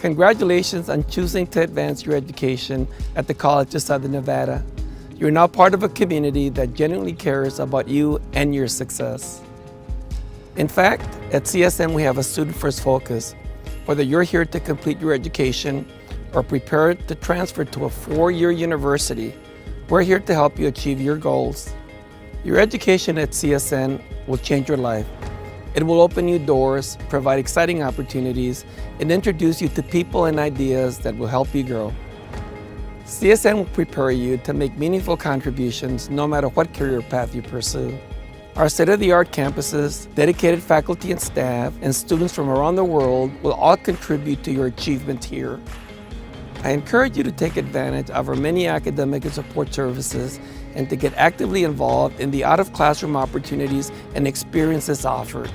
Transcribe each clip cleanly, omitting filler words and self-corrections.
Congratulations on choosing to advance your education at the College of Southern Nevada. You're now part of a community that genuinely cares about you and your success. In fact, at CSN we have a student-first focus. Whether you're here to complete your education or prepare to transfer to a 4-year university, we're here to help you achieve your goals. Your education at CSN will change your life. It will open you doors, provide exciting opportunities, and introduce you to people and ideas that will help you grow. CSN will prepare you to make meaningful contributions no matter what career path you pursue. Our state-of-the-art campuses, dedicated faculty and staff, and students from around the world will all contribute to your achievement here. I encourage you to take advantage of our many academic and support services and to get actively involved in the out-of-classroom opportunities and experiences offered.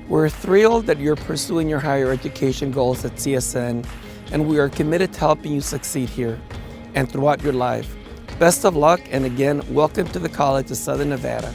We're thrilled that you're pursuing your higher education goals at CSN, and we are committed to helping you succeed here and throughout your life. Best of luck, and again, welcome to the College of Southern Nevada.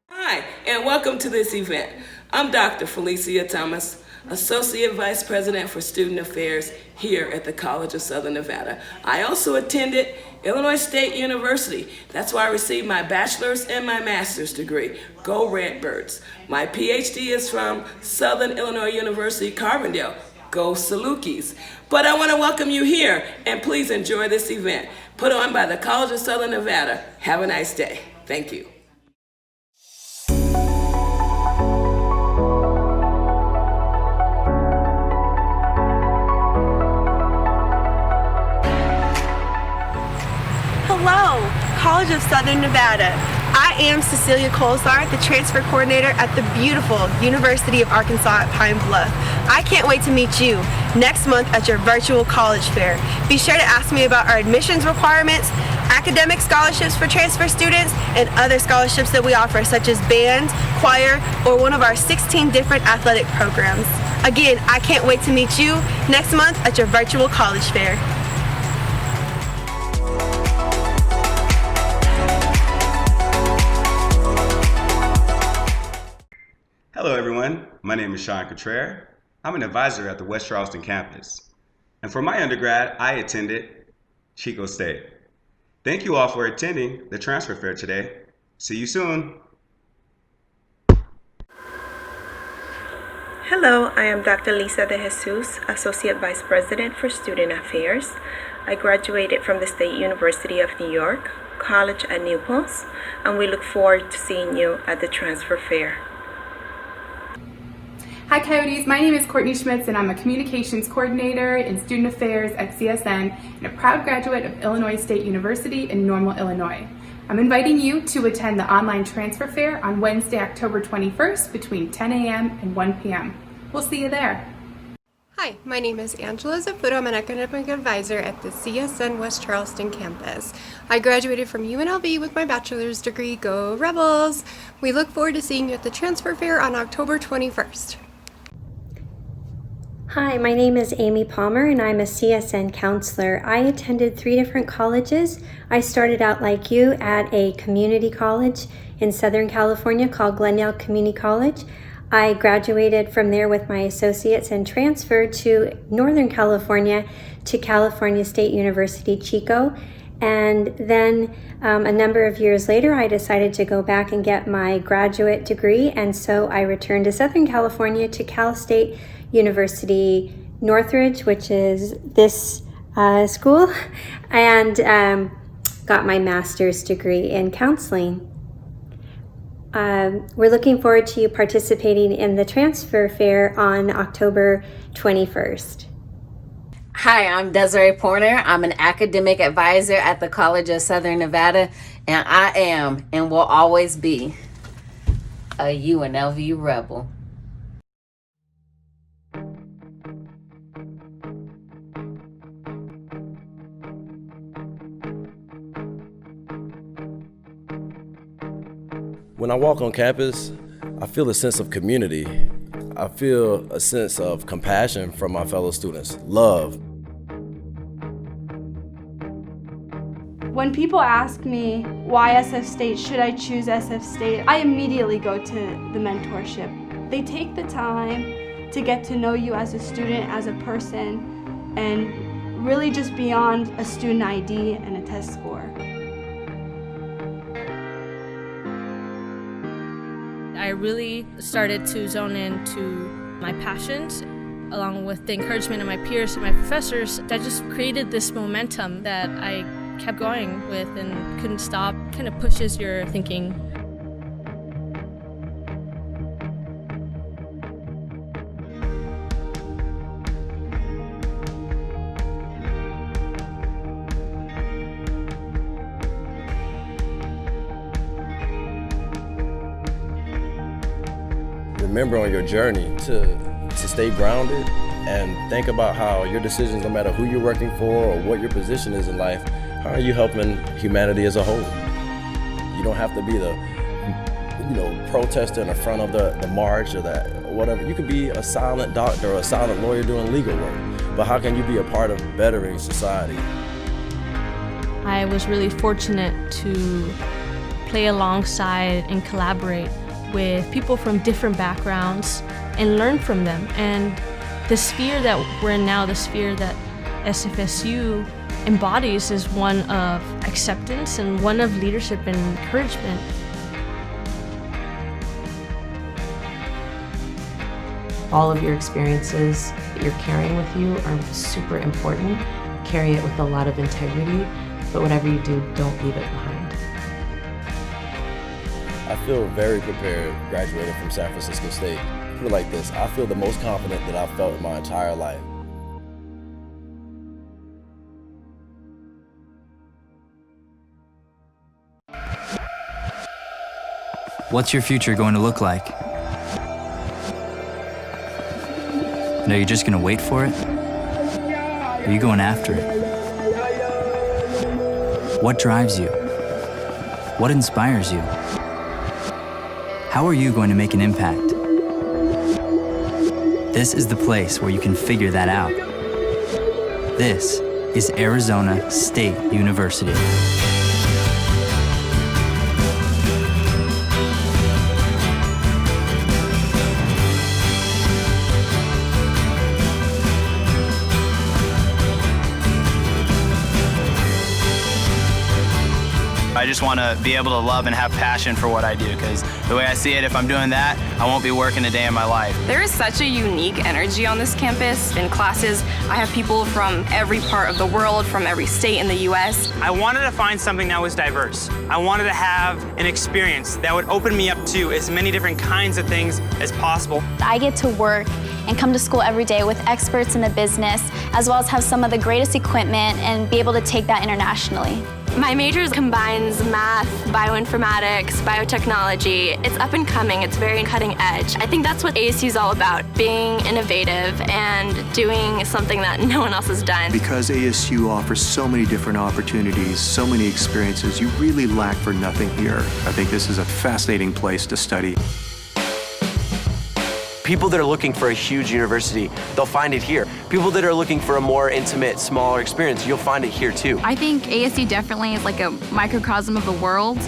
Hi, and welcome to this event. I'm Dr. Felicia Thomas, Associate Vice President for Student Affairs here at the College of Southern Nevada. I also attended Illinois State University. That's where I received my bachelor's and my master's degree. Go Redbirds. My PhD is from Southern Illinois University, Carbondale. Go Salukis. But I want to welcome you here, and please enjoy this event put on by the College of Southern Nevada. Have a nice day. Thank you. Hello, College of Southern Nevada. I am Cecilia Colzar, the transfer coordinator at the beautiful University of Arkansas at Pine Bluff. I can't wait to meet you next month at your virtual college fair. Be sure to ask me about our admissions requirements, academic scholarships for transfer students, and other scholarships that we offer, such as band, choir, or one of our 16 different athletic programs. Again, I can't wait to meet you next month at your virtual college fair. Hello everyone, my name is Sean Contreras. I'm an advisor at the West Charleston campus. And for my undergrad, I attended Chico State. Thank you all for attending the transfer fair today. See you soon. Hello, I am Dr. Lisa De Jesus, Associate Vice President for Student Affairs. I graduated from the State University of New York, College at New Paltz, and we look forward to seeing you at the transfer fair. Hi Coyotes, my name is Courtney Schmitz and I'm a Communications Coordinator in Student Affairs at CSN and a proud graduate of Illinois State University in Normal, Illinois. I'm inviting you to attend the online transfer fair on Wednesday, October 21st between 10 a.m. and 1 p.m. We'll see you there. Hi, my name is Angela Zaputo. I'm an academic advisor at the CSN West Charleston campus. I graduated from UNLV with my bachelor's degree. Go Rebels! We look forward to seeing you at the transfer fair on October 21st. Hi, my name is Amy Palmer and I'm a CSN counselor. I attended 3 different colleges. I started out like you at a community college in Southern California called Glendale Community College. I graduated from there with my associates and transferred to Northern California to California State University, Chico. And then a number of years later, I decided to go back and get my graduate degree. And so I returned to Southern California to Cal State University Northridge, which is this school, and got my master's degree in counseling. We're looking forward to you participating in the transfer fair on October 21st. Hi, I'm Desiree Porter. I'm an academic advisor at the College of Southern Nevada, and I am and will always be a UNLV rebel. When I walk on campus, I feel a sense of community. I feel a sense of compassion from my fellow students, love. When people ask me why SF State, should I choose SF State, I immediately go to the mentorship. They take the time to get to know you as a student, as a person, and really just beyond a student ID and a test score. I really started to zone into my passions, along with the encouragement of my peers and my professors. That just created this momentum that I kept going with and couldn't stop. Kind of pushes your thinking. Remember on your journey to stay grounded and think about how your decisions, no matter who you're working for or what your position is in life, how are you helping humanity as a whole? You don't have to be the protester in the front of the march or that whatever. You could be a silent doctor or a silent lawyer doing legal work, but how can you be a part of bettering society? I was really fortunate to play alongside and collaborate with people from different backgrounds and learn from them. And the sphere that we're in now, the sphere that SFSU embodies, is one of acceptance and one of leadership and encouragement. All of your experiences that you're carrying with you are super important. Carry it with a lot of integrity, but whatever you do, don't leave it behind. I feel very prepared graduating from San Francisco State. Put it like this, I feel the most confident that I've felt in my entire life. What's your future going to look like? And are you just going to wait for it? Or are you going after it? What drives you? What inspires you? How are you going to make an impact? This is the place where you can figure that out. This is Arizona State University. I just want to be able to love and have passion for what I do, because the way I see it, if I'm doing that, I won't be working a day in my life. There is such a unique energy on this campus. In classes, I have people from every part of the world, from every state in the U.S. I wanted to find something that was diverse. I wanted to have an experience that would open me up to as many different kinds of things as possible. I get to work and come to school every day with experts in the business, as well as have some of the greatest equipment and be able to take that internationally. My major combines math, bioinformatics, biotechnology. It's up and coming, it's very cutting edge. I think that's what ASU is all about, being innovative and doing something that no one else has done. Because ASU offers so many different opportunities, so many experiences, you really lack for nothing here. I think this is a fascinating place to study. People that are looking for a huge university, they'll find it here. People that are looking for a more intimate, smaller experience, you'll find it here too. I think ASU definitely is like a microcosm of the world.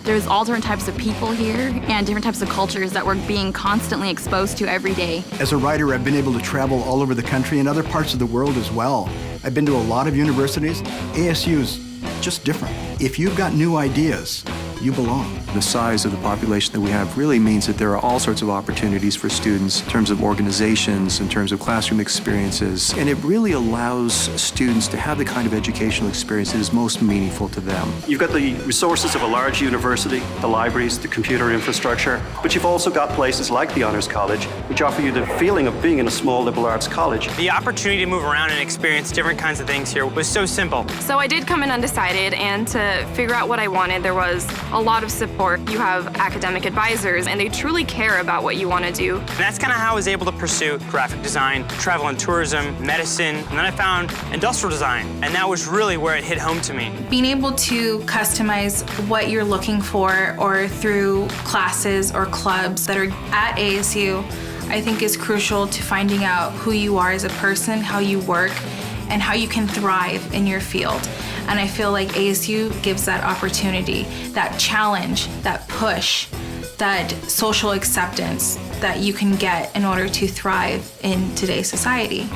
There's all different types of people here and different types of cultures that we're being constantly exposed to every day. As a writer, I've been able to travel all over the country and other parts of the world as well. I've been to a lot of universities. ASU is just different. If you've got new ideas, you belong. The size of the population that we have really means that there are all sorts of opportunities for students in terms of organizations, in terms of classroom experiences, and it really allows students to have the kind of educational experience that is most meaningful to them. You've got the resources of a large university, the libraries, the computer infrastructure, but you've also got places like the Honors College, which offer you the feeling of being in a small liberal arts college. The opportunity to move around and experience different kinds of things here was so simple. So I did come in undecided, and to figure out what I wanted, there was a lot of support. You have academic advisors, and they truly care about what you want to do. And that's kind of how I was able to pursue graphic design, travel and tourism, medicine, and then I found industrial design, and that was really where it hit home to me. Being able to customize what you're looking for or through classes or clubs that are at ASU, I think is crucial to finding out who you are as a person, how you work, and how you can thrive in your field. And I feel like ASU gives that opportunity, that challenge, that push, that social acceptance that you can get in order to thrive in today's society.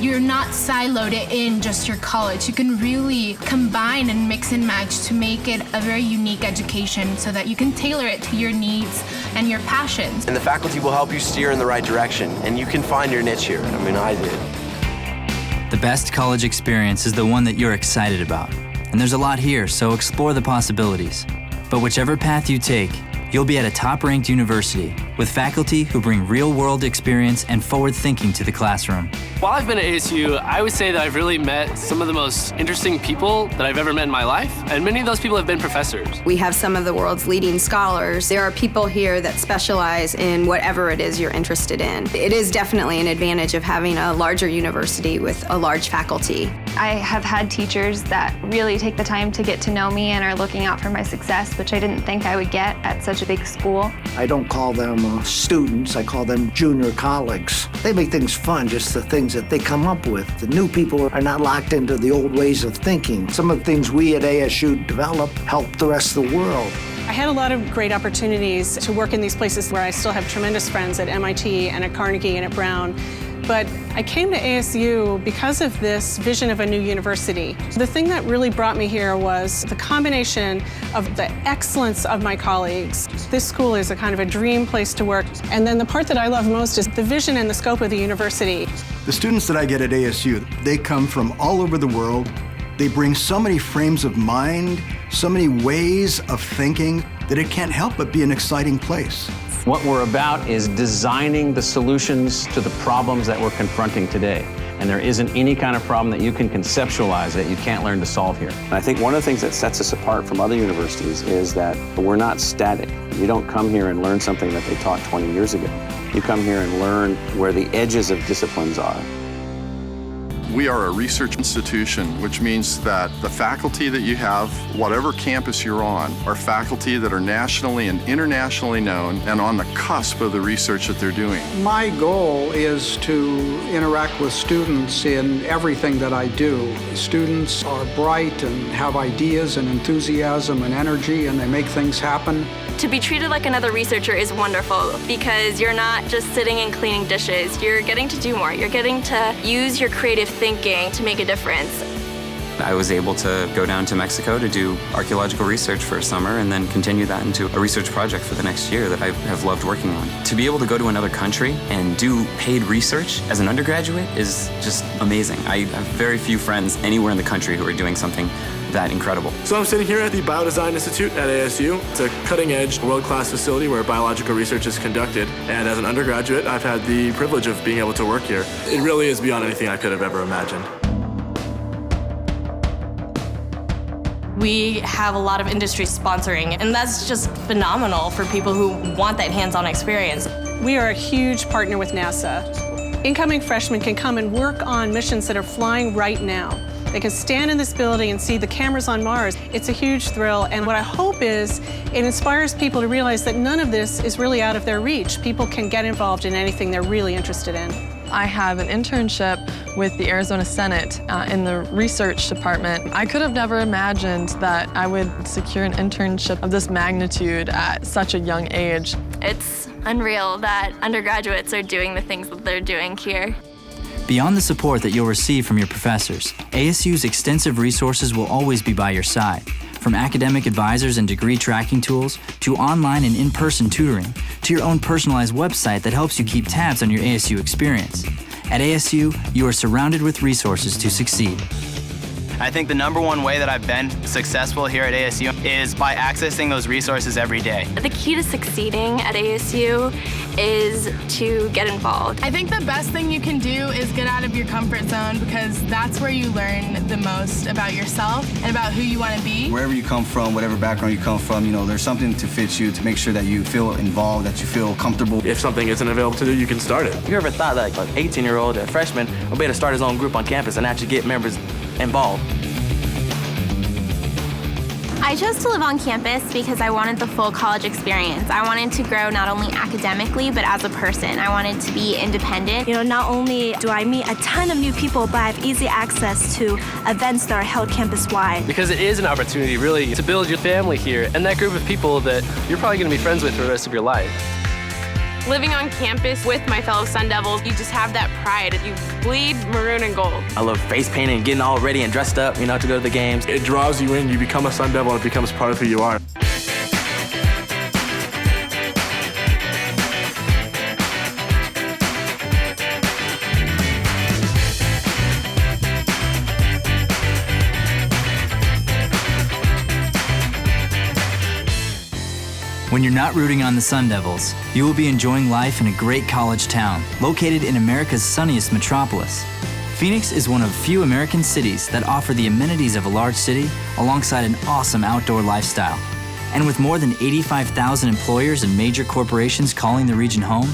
You're not siloed in just your college. You can really combine and mix and match to make it a very unique education so that you can tailor it to your needs and your passions. And the faculty will help you steer in the right direction, and you can find your niche here. I mean, I did. The best college experience is the one that you're excited about. And there's a lot here, so explore the possibilities. But whichever path you take, you'll be at a top-ranked university with faculty who bring real-world experience and forward thinking to the classroom. While I've been at ASU, I would say that I've really met some of the most interesting people that I've ever met in my life, and many of those people have been professors. We have some of the world's leading scholars. There are people here that specialize in whatever it is you're interested in. It is definitely an advantage of having a larger university with a large faculty. I have had teachers that really take the time to get to know me and are looking out for my success, which I didn't think I would get at such a big school. I don't call them students, I call them junior colleagues. They make things fun, just the things that they come up with. The new people are not locked into the old ways of thinking. Some of the things we at ASU develop help the rest of the world. I had a lot of great opportunities to work in these places where I still have tremendous friends at MIT and at Carnegie and at Brown. But I came to ASU because of this vision of a new university. The thing that really brought me here was the combination of the excellence of my colleagues. This school is a kind of a dream place to work. And then the part that I love most is the vision and the scope of the university. The students that I get at ASU, they come from all over the world. They bring so many frames of mind, so many ways of thinking that it can't help but be an exciting place. What we're about is designing the solutions to the problems that we're confronting today. And there isn't any kind of problem that you can conceptualize that you can't learn to solve here. And I think one of the things that sets us apart from other universities is that we're not static. You don't come here and learn something that they taught 20 years ago. You come here and learn where the edges of disciplines are. We are a research institution, which means that the faculty that you have, whatever campus you're on, are faculty that are nationally and internationally known and on the cusp of the research that they're doing. My goal is to interact with students in everything that I do. Students are bright and have ideas and enthusiasm and energy, and they make things happen. To be treated like another researcher is wonderful because you're not just sitting and cleaning dishes. You're getting to do more. You're getting to use your creative thinking to make a difference. I was able to go down to Mexico to do archaeological research for a summer and then continue that into a research project for the next year that I have loved working on. To be able to go to another country and do paid research as an undergraduate is just amazing. I have very few friends anywhere in the country who are doing something that incredible. So I'm sitting here at the Biodesign Institute at ASU. It's a cutting-edge, world-class facility where biological research is conducted. And as an undergraduate, I've had the privilege of being able to work here. It really is beyond anything I could have ever imagined. We have a lot of industry sponsoring, and that's just phenomenal for people who want that hands-on experience. We are a huge partner with NASA. Incoming freshmen can come and work on missions that are flying right now. They can stand in this building and see the cameras on Mars. It's a huge thrill, and what I hope is it inspires people to realize that none of this is really out of their reach. People can get involved in anything they're really interested in. I have an internship with the Arizona Senate in the research department. I could have never imagined that I would secure an internship of this magnitude at such a young age. It's unreal that undergraduates are doing the things that they're doing here. Beyond the support that you'll receive from your professors, ASU's extensive resources will always be by your side. From academic advisors and degree tracking tools, to online and in-person tutoring, to your own personalized website that helps you keep tabs on your ASU experience. At ASU, you are surrounded with resources to succeed. I think the #1 way that I've been successful here at ASU is by accessing those resources every day. The key to succeeding at ASU is to get involved. I think the best thing you can do is get out of your comfort zone because that's where you learn the most about yourself and about who you want to be. Wherever you come from, whatever background you come from, you know, there's something to fit you to make sure that you feel involved, that you feel comfortable. If something isn't available to do, you can start it. You ever thought that like an 18-year-old, a freshman, would be able to start his own group on campus and actually get members involved? I chose to live on campus because I wanted the full college experience. I wanted to grow not only academically, but as a person. I wanted to be independent. You know, not only do I meet a ton of new people, but I have easy access to events that are held campus-wide. Because it is an opportunity, really, to build your family here and that group of people that you're probably going to be friends with for the rest of your life. Living on campus with my fellow Sun Devils, you just have that pride. You bleed maroon and gold. I love face painting and getting all ready and dressed up, to go to the games. It draws you in, you become a Sun Devil, and it becomes part of who you are. When you're not rooting on the Sun Devils, you will be enjoying life in a great college town located in America's sunniest metropolis. Phoenix is one of few American cities that offer the amenities of a large city alongside an awesome outdoor lifestyle. And with more than 85,000 employers and major corporations calling the region home,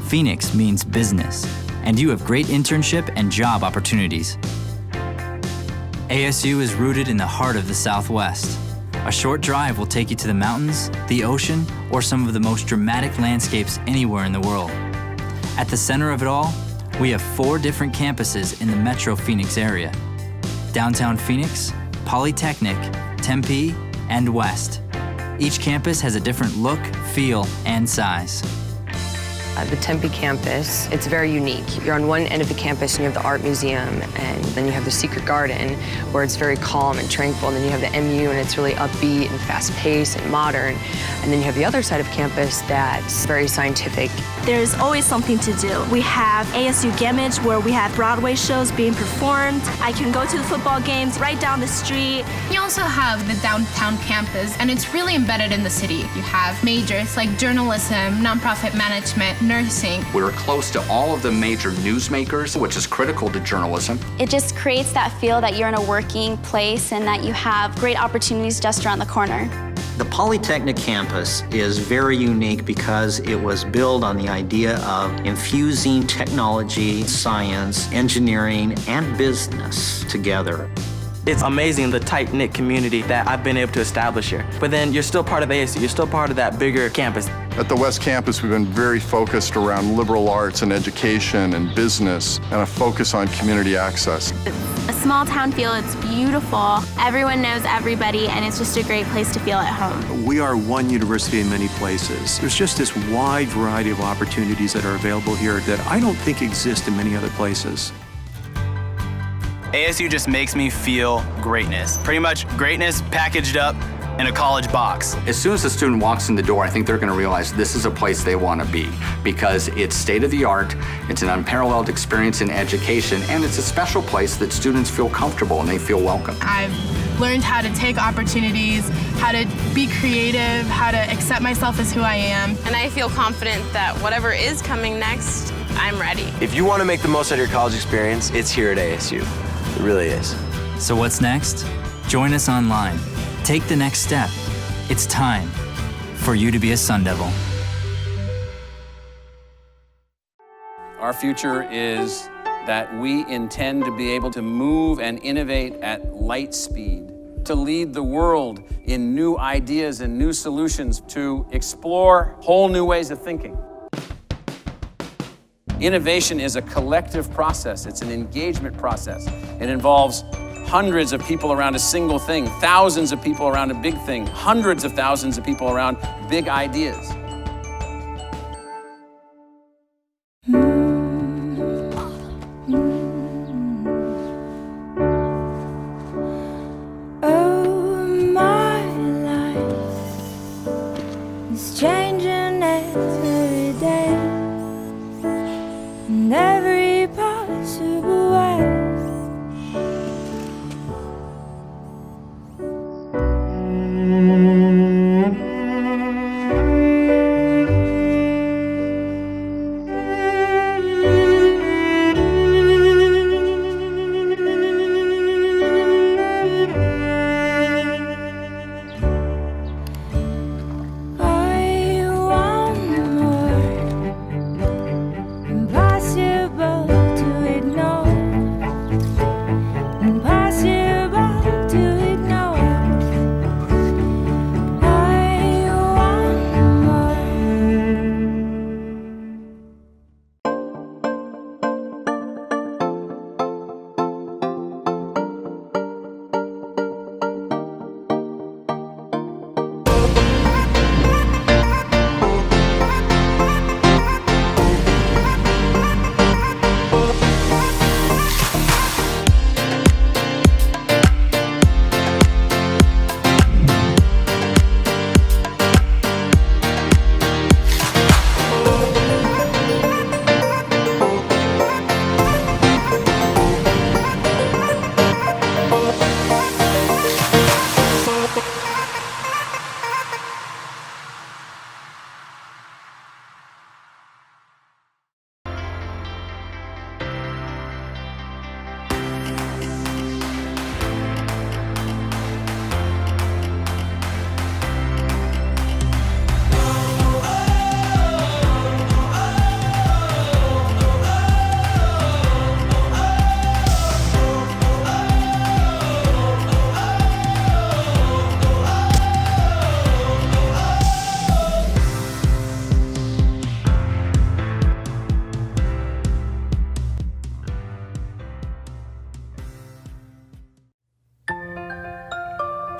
Phoenix means business, and you have great internship and job opportunities. ASU is rooted in the heart of the Southwest. A short drive will take you to the mountains, the ocean, or some of the most dramatic landscapes anywhere in the world. At the center of it all, we have 4 different campuses in the Metro Phoenix area: Downtown Phoenix, Polytechnic, Tempe, and West. Each campus has a different look, feel, and size. The Tempe campus, it's very unique. You're on one end of the campus and you have the art museum, and then you have the secret garden where it's very calm and tranquil, and then you have the MU and it's really upbeat and fast-paced and modern. And then you have the other side of campus that's very scientific. There's always something to do. We have ASU Gamage where we have Broadway shows being performed. I can go to the football games right down the street. You also have the downtown campus, and it's really embedded in the city. You have majors like journalism, nonprofit management, nursing. We're close to all of the major newsmakers, which is critical to journalism. It just creates that feel that you're in a working place and that you have great opportunities just around the corner. The Polytechnic campus is very unique because it was built on the idea of infusing technology, science, engineering, and business together. It's amazing the tight-knit community that I've been able to establish here. But then you're still part of ASU, you're still part of that bigger campus. At the West Campus, we've been very focused around liberal arts and education and business, and a focus on community access. It's a small town feel, it's beautiful. Everyone knows everybody, and it's just a great place to feel at home. We are one university in many places. There's just this wide variety of opportunities that are available here that I don't think exist in many other places. ASU just makes me feel greatness. Pretty much greatness packaged up in a college box. As soon as a student walks in the door, I think they're going to realize this is a place they want to be because it's state-of-the-art, it's an unparalleled experience in education, and it's a special place that students feel comfortable and they feel welcome. I've learned how to take opportunities, how to be creative, how to accept myself as who I am. And I feel confident that whatever is coming next, I'm ready. If you want to make the most out of your college experience, it's here at ASU. It really is. So what's next? Join us online. Take the next step. It's time for you to be a Sun Devil. Our future is that we intend to be able to move and innovate at light speed, to lead the world in new ideas and new solutions, to explore whole new ways of thinking. Innovation is a collective process. It's an engagement process. It involves hundreds of people around a single thing, thousands of people around a big thing, hundreds of thousands of people around big ideas. Oh, my life is changing every day. In every possible way.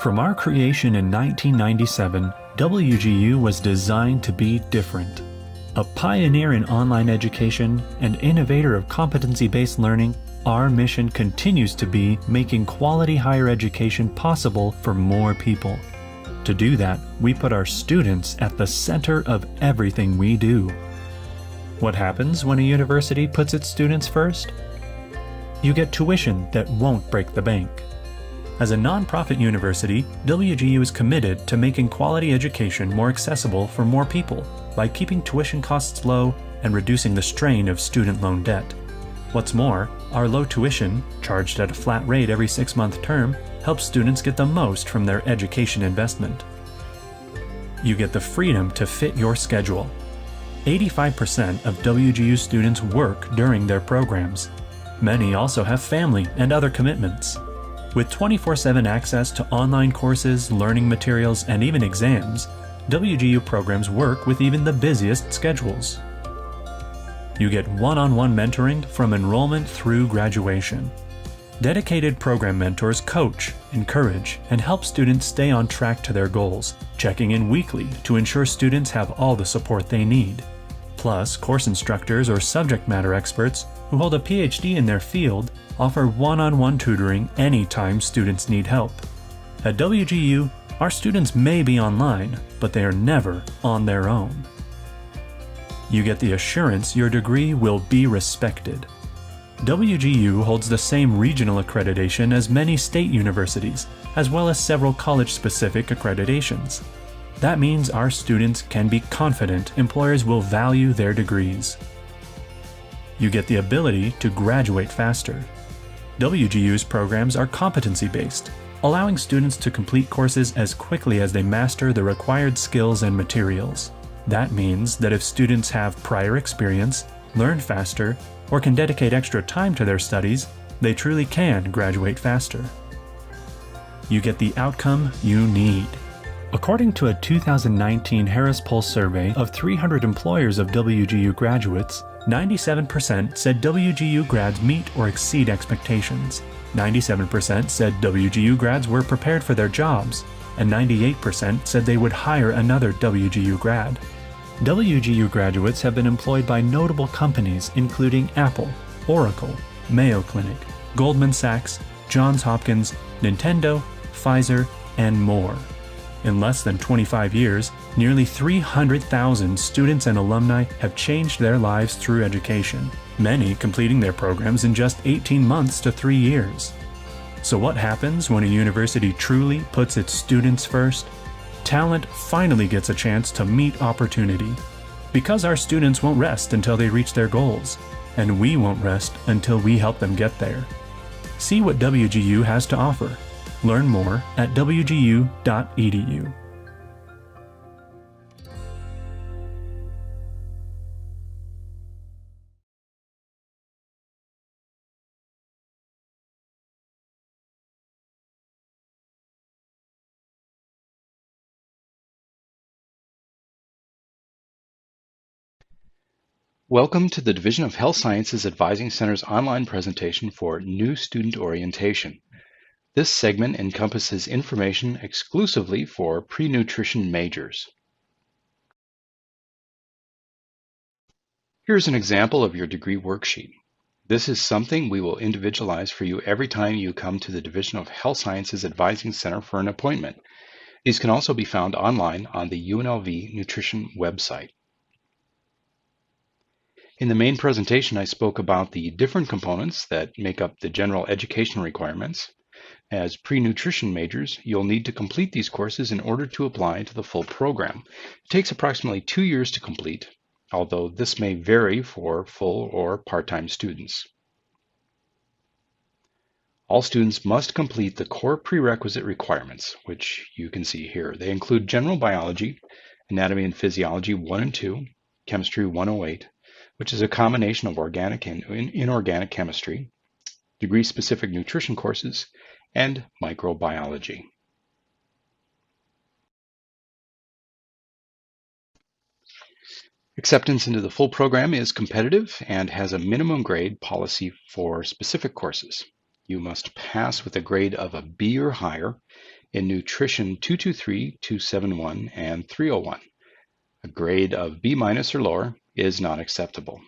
From our creation in 1997, WGU was designed to be different. A pioneer in online education and innovator of competency-based learning, our mission continues to be making quality higher education possible for more people. To do that, we put our students at the center of everything we do. What happens when a university puts its students first? You get tuition that won't break the bank. As a nonprofit university, WGU is committed to making quality education more accessible for more people by keeping tuition costs low and reducing the strain of student loan debt. What's more, our low tuition, charged at a flat rate every 6-month term, helps students get the most from their education investment. You get the freedom to fit your schedule. 85% of WGU students work during their programs. Many also have family and other commitments. With 24/7 access to online courses, learning materials, and even exams, WGU programs work with even the busiest schedules. You get one-on-one mentoring from enrollment through graduation. Dedicated program mentors coach, encourage, and help students stay on track to their goals, checking in weekly to ensure students have all the support they need. Plus, course instructors or subject matter experts who hold a PhD in their field offer one-on-one tutoring anytime students need help. At WGU, our students may be online, but they are never on their own. You get the assurance your degree will be respected. WGU holds the same regional accreditation as many state universities, as well as several college-specific accreditations. That means our students can be confident employers will value their degrees. You get the ability to graduate faster. WGU's programs are competency-based, allowing students to complete courses as quickly as they master the required skills and materials. That means that if students have prior experience, learn faster, or can dedicate extra time to their studies, they truly can graduate faster. You get the outcome you need. According to a 2019 Harris Poll survey of 300 employers of WGU graduates, 97% said WGU grads meet or exceed expectations. 97% said WGU grads were prepared for their jobs, and 98% said they would hire another WGU grad. WGU graduates have been employed by notable companies including Apple, Oracle, Mayo Clinic, Goldman Sachs, Johns Hopkins, Nintendo, Pfizer, and more. In less than 25 years, nearly 300,000 students and alumni have changed their lives through education, many completing their programs in just 18 months to 3 years. So what happens when a university truly puts its students first? Talent finally gets a chance to meet opportunity. Because our students won't rest until they reach their goals, and we won't rest until we help them get there. See what WGU has to offer. Learn more at wgu.edu. Welcome to the Division of Health Sciences Advising Center's online presentation for New Student Orientation. This segment encompasses information exclusively for pre-nutrition majors. Here's an example of your degree worksheet. This is something we will individualize for you every time you come to the Division of Health Sciences Advising Center for an appointment. These can also be found online on the UNLV Nutrition website. In the main presentation, I spoke about the different components that make up the general education requirements. As pre-nutrition majors, you'll need to complete these courses in order to apply to the full program. It takes approximately 2 years to complete, although this may vary for full or part-time students. All students must complete the core prerequisite requirements, which you can see here. They include General Biology, Anatomy and Physiology 1 and 2, Chemistry 108, which is a combination of organic and inorganic chemistry, degree-specific nutrition courses, and microbiology. Acceptance into the full program is competitive and has a minimum grade policy for specific courses. You must pass with a grade of a B or higher in Nutrition 223, 271, and 301. A grade of B- or lower is not acceptable.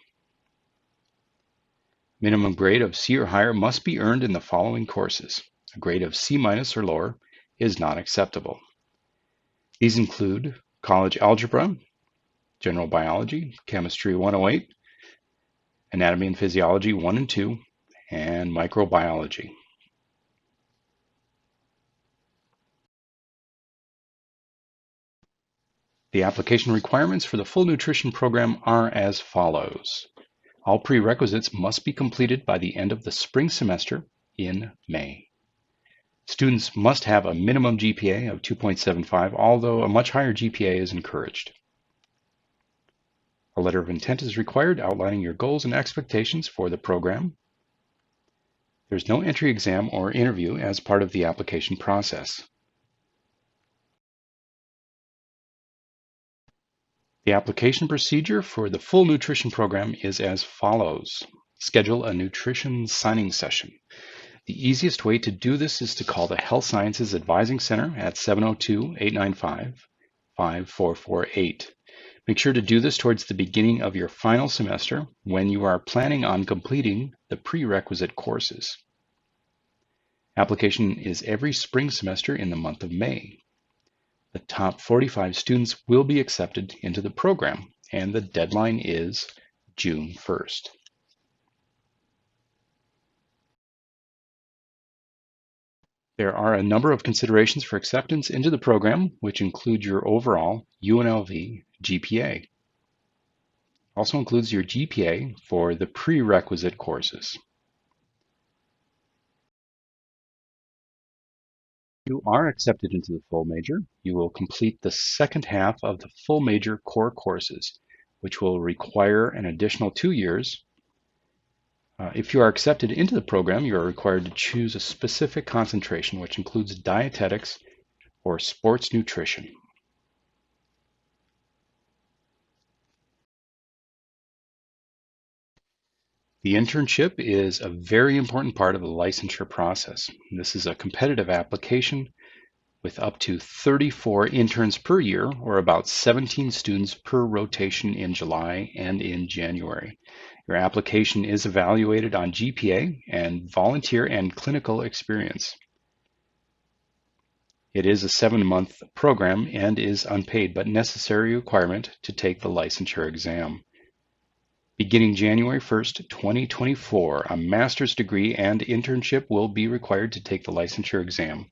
Minimum grade of C or higher must be earned in the following courses. A grade of C- or lower is not acceptable. These include college algebra, general biology, chemistry 108, anatomy and physiology 1 and 2, and microbiology. The application requirements for the full nutrition program are as follows. All prerequisites must be completed by the end of the spring semester in May. Students must have a minimum GPA of 2.75, although a much higher GPA is encouraged. A letter of intent is required outlining your goals and expectations for the program. There's no entry exam or interview as part of the application process. The application procedure for the full nutrition program is as follows. Schedule a nutrition signing session. The easiest way to do this is to call the Health Sciences Advising Center at 702-895-5448. Make sure to do this towards the beginning of your final semester when you are planning on completing the prerequisite courses. Application is every spring semester in the month of May. The top 45 students will be accepted into the program, and the deadline is June 1st. There are a number of considerations for acceptance into the program, which include your overall UNLV GPA. Also includes your GPA for the prerequisite courses. You are accepted into the full major. You will complete the second half of the full major core courses, which will require an additional 2 years. If you are accepted into the program, you are required to choose a specific concentration, which includes dietetics or sports nutrition. The internship is a very important part of the licensure process. This is a competitive application with up to 34 interns per year, or about 17 students per rotation in July and in January. Your application is evaluated on GPA and volunteer and clinical experience. It is a 7-month program and is unpaid, but necessary requirement to take the licensure exam. Beginning January 1st, 2024, a master's degree and internship will be required to take the licensure exam.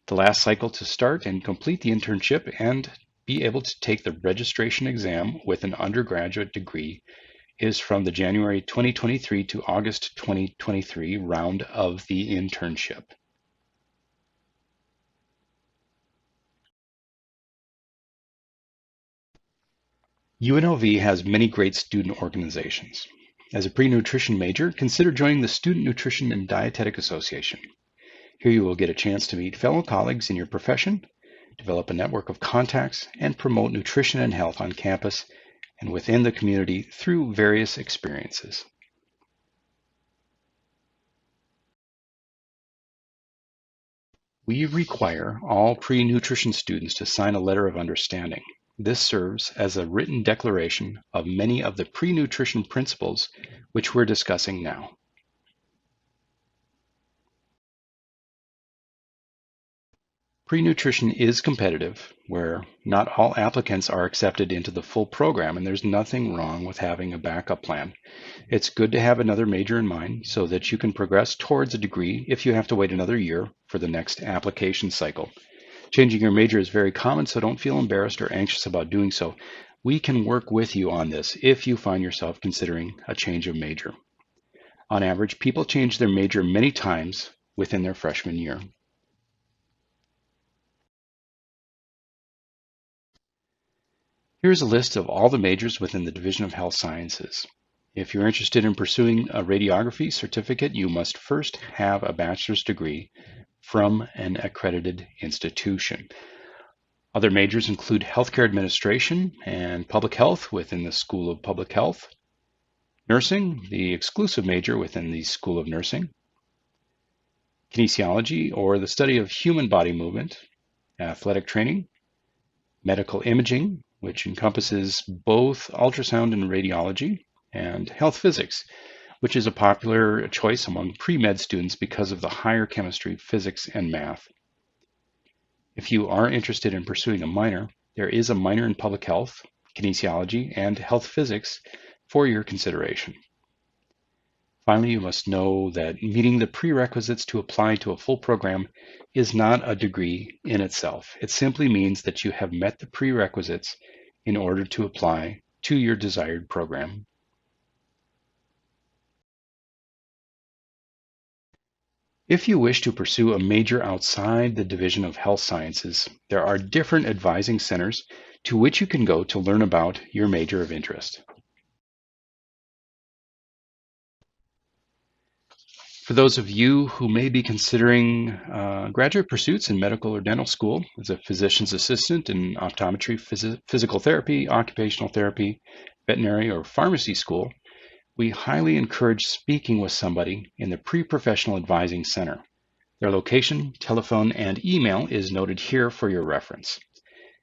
The last cycle to start and complete the internship and be able to take the registration exam with an undergraduate degree is from the January 2023 to August 2023 round of the internship. UNLV has many great student organizations. As a pre-nutrition major, consider joining the Student Nutrition and Dietetic Association. Here you will get a chance to meet fellow colleagues in your profession, develop a network of contacts, and promote nutrition and health on campus and within the community through various experiences. We require all pre-nutrition students to sign a letter of understanding. This serves as a written declaration of many of the pre-nutrition principles which we're discussing now. Pre-nutrition is competitive, where not all applicants are accepted into the full program, and there's nothing wrong with having a backup plan. It's good to have another major in mind so that you can progress towards a degree if you have to wait another year for the next application cycle. Changing your major is very common, so don't feel embarrassed or anxious about doing so. We can work with you on this if you find yourself considering a change of major. On average, people change their major many times within their freshman year. Here's a list of all the majors within the Division of Health Sciences. If you're interested in pursuing a radiography certificate, you must first have a bachelor's degree from an accredited institution. Other majors include healthcare administration and public health within the School of Public Health, nursing, the exclusive major within the School of Nursing, kinesiology, or the study of human body movement, athletic training, medical imaging, which encompasses both ultrasound and radiology, and health physics, which is a popular choice among pre-med students because of the higher chemistry, physics, and math. If you are interested in pursuing a minor, there is a minor in public health, kinesiology, and health physics for your consideration. Finally, you must know that meeting the prerequisites to apply to a full program is not a degree in itself. It simply means that you have met the prerequisites in order to apply to your desired program. If you wish to pursue a major outside the Division of Health Sciences, there are different advising centers to which you can go to learn about your major of interest. For those of you who may be considering graduate pursuits in medical or dental school as a physician's assistant in optometry, physical therapy, occupational therapy, veterinary, or pharmacy school, we highly encourage speaking with somebody in the Pre-Professional Advising Center. Their location, telephone, and email is noted here for your reference.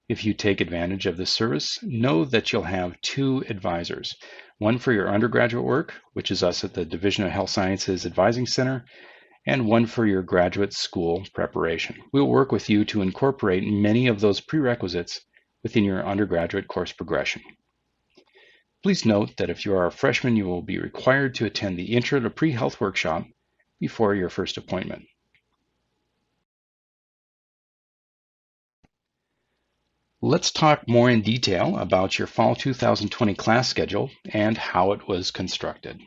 If you take advantage of this service, know that you'll have two advisors, one for your undergraduate work, which is us at the Division of Health Sciences Advising Center, and one for your graduate school preparation. We'll work with you to incorporate many of those prerequisites within your undergraduate course progression. Please note that if you are a freshman, you will be required to attend the Intro to Pre-Health workshop before your first appointment. Let's talk more in detail about your Fall 2020 class schedule and how it was constructed.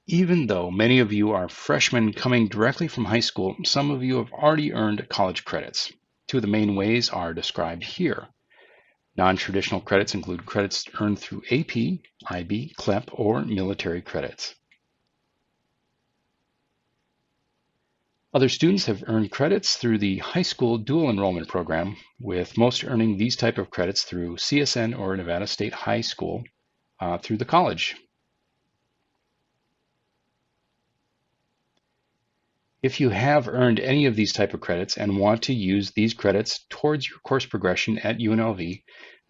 Even though many of you are freshmen coming directly from high school, some of you have already earned college credits. Two of the main ways are described here. Non-traditional credits include credits earned through AP, IB, CLEP, or military credits. Other students have earned credits through the high school dual enrollment program, with most earning these type of credits through CSN or Nevada State High School through the college. If you have earned any of these type of credits and want to use these credits towards your course progression at UNLV,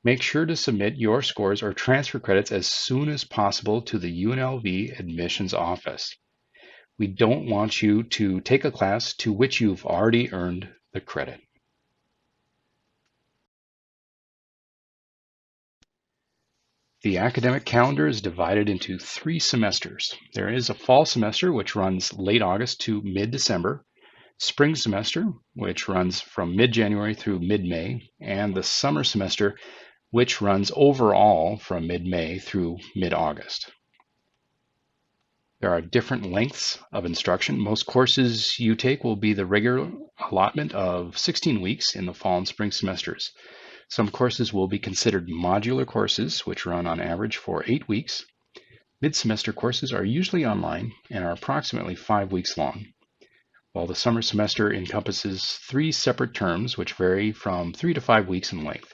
make sure to submit your scores or transfer credits as soon as possible to the UNLV admissions office. We don't want you to take a class to which you've already earned the credit. The academic calendar is divided into 3 semesters. There is a fall semester, which runs late August to mid-December, spring semester, which runs from mid-January through mid-May, and the summer semester, which runs overall from mid-May through mid-August. There are different lengths of instruction. Most courses you take will be the regular allotment of 16 weeks in the fall and spring semesters. Some courses will be considered modular courses, which run on average for 8 weeks. Mid-semester courses are usually online and are approximately 5 weeks long, while the summer semester encompasses 3 separate terms, which vary from 3 to 5 weeks in length.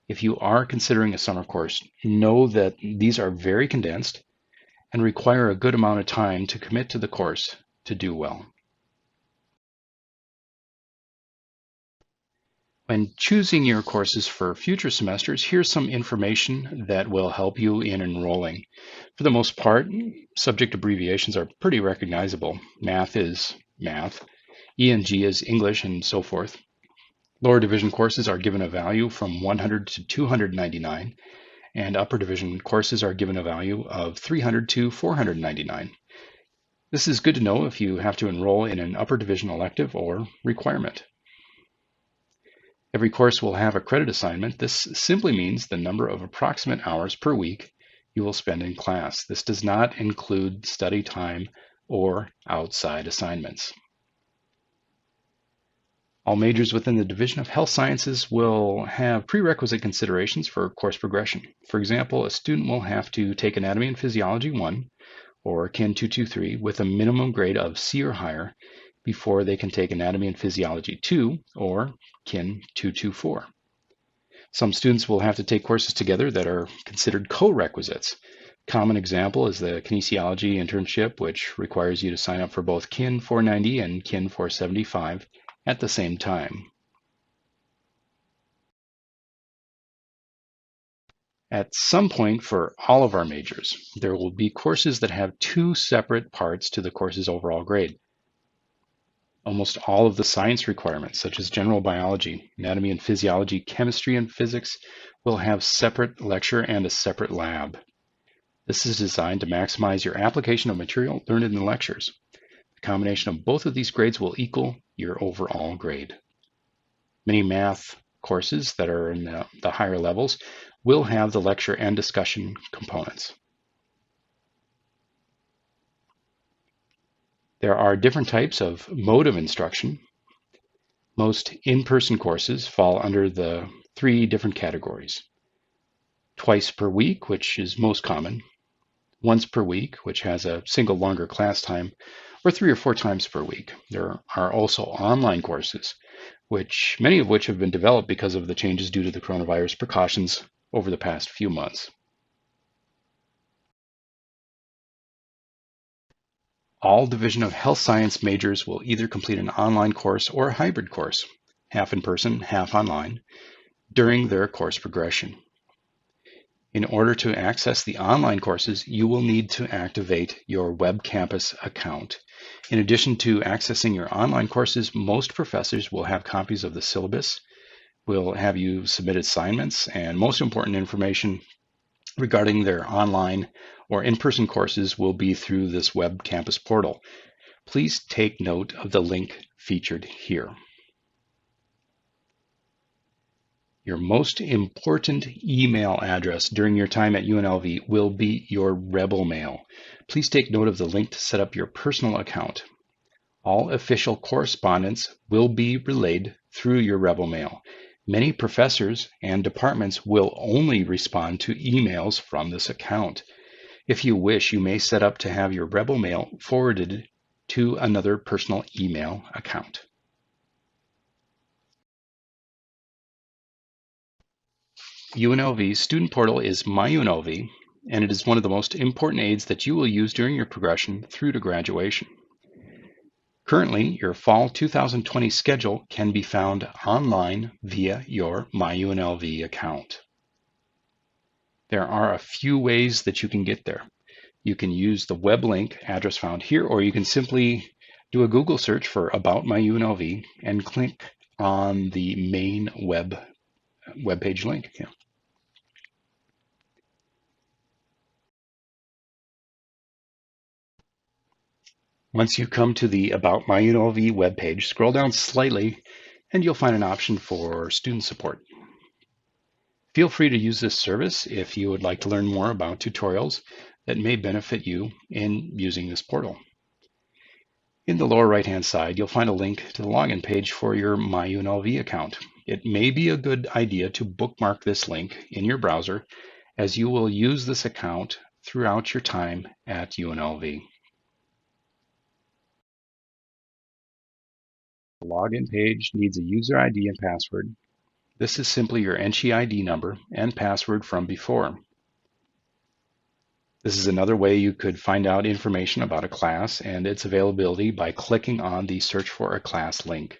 If you are considering a summer course, know that these are very condensed and require a good amount of time to commit to the course to do well. When choosing your courses for future semesters, here's some information that will help you in enrolling. For the most part, subject abbreviations are pretty recognizable. Math is math, ENG is English, and so forth. Lower division courses are given a value from 100 to 299, and upper division courses are given a value of 300 to 499. This is good to know if you have to enroll in an upper division elective or requirement. Every course will have a credit assignment. This simply means the number of approximate hours per week you will spend in class. This does not include study time or outside assignments. All majors within the Division of Health Sciences will have prerequisite considerations for course progression. For example, a student will have to take Anatomy and Physiology 1 or KIN 223 with a minimum grade of C or higher before they can take Anatomy and Physiology 2 or KIN 224. Some students will have to take courses together that are considered co-requisites. Common example is the kinesiology internship, which requires you to sign up for both Kin 490 and Kin 475 at the same time. At some point for all of our majors, there will be courses that have two separate parts to the course's overall grade. Almost all of the science requirements, such as general biology, anatomy and physiology, chemistry and physics, will have separate lecture and a separate lab. This is designed to maximize your application of material learned in the lectures. The combination of both of these grades will equal your overall grade. Many math courses that are in the higher levels will have the lecture and discussion components. There are different types of mode of instruction. Most in-person courses fall under the three different categories. Twice per week, which is most common. Once per week, which has a single longer class time, or 3 or 4 times per week. There are also online courses, many of which have been developed because of the changes due to the coronavirus precautions over the past few months. All Division of Health Science majors will either complete an online course or a hybrid course, half in person, half online, during their course progression. In order to access the online courses, you will need to activate your Web Campus account. In addition to accessing your online courses, most professors will have copies of the syllabus, will have you submit assignments, and most important information regarding their online or in-person courses will be through this Web Campus portal. Please take note of the link featured here. Your most important email address during your time at UNLV will be your Rebel Mail. Please take note of the link to set up your personal account. All official correspondence will be relayed through your Rebel Mail. Many professors and departments will only respond to emails from this account. If you wish, you may set up to have your Rebel Mail forwarded to another personal email account. UNLV's student portal is MyUnlv, and it is one of the most important aids that you will use during your progression through to graduation. Currently, your fall 2020 schedule can be found online via your MyUnlv account. There are a few ways that you can get there. You can use the web link address found here, or you can simply do a Google search for About MyUnlv and click on the main web page link. Yeah. Once you come to the About MyUnlv webpage, scroll down slightly and you'll find an option for student support. Feel free to use this service if you would like to learn more about tutorials that may benefit you in using this portal. In the lower right-hand side, you'll find a link to the login page for your MyUnlv account. It may be a good idea to bookmark this link in your browser, as you will use this account throughout your time at UNLV. The login page needs a user ID and password. This is simply your NSHE ID number and password from before. This is another way you could find out information about a class and its availability by clicking on the Search for a Class link.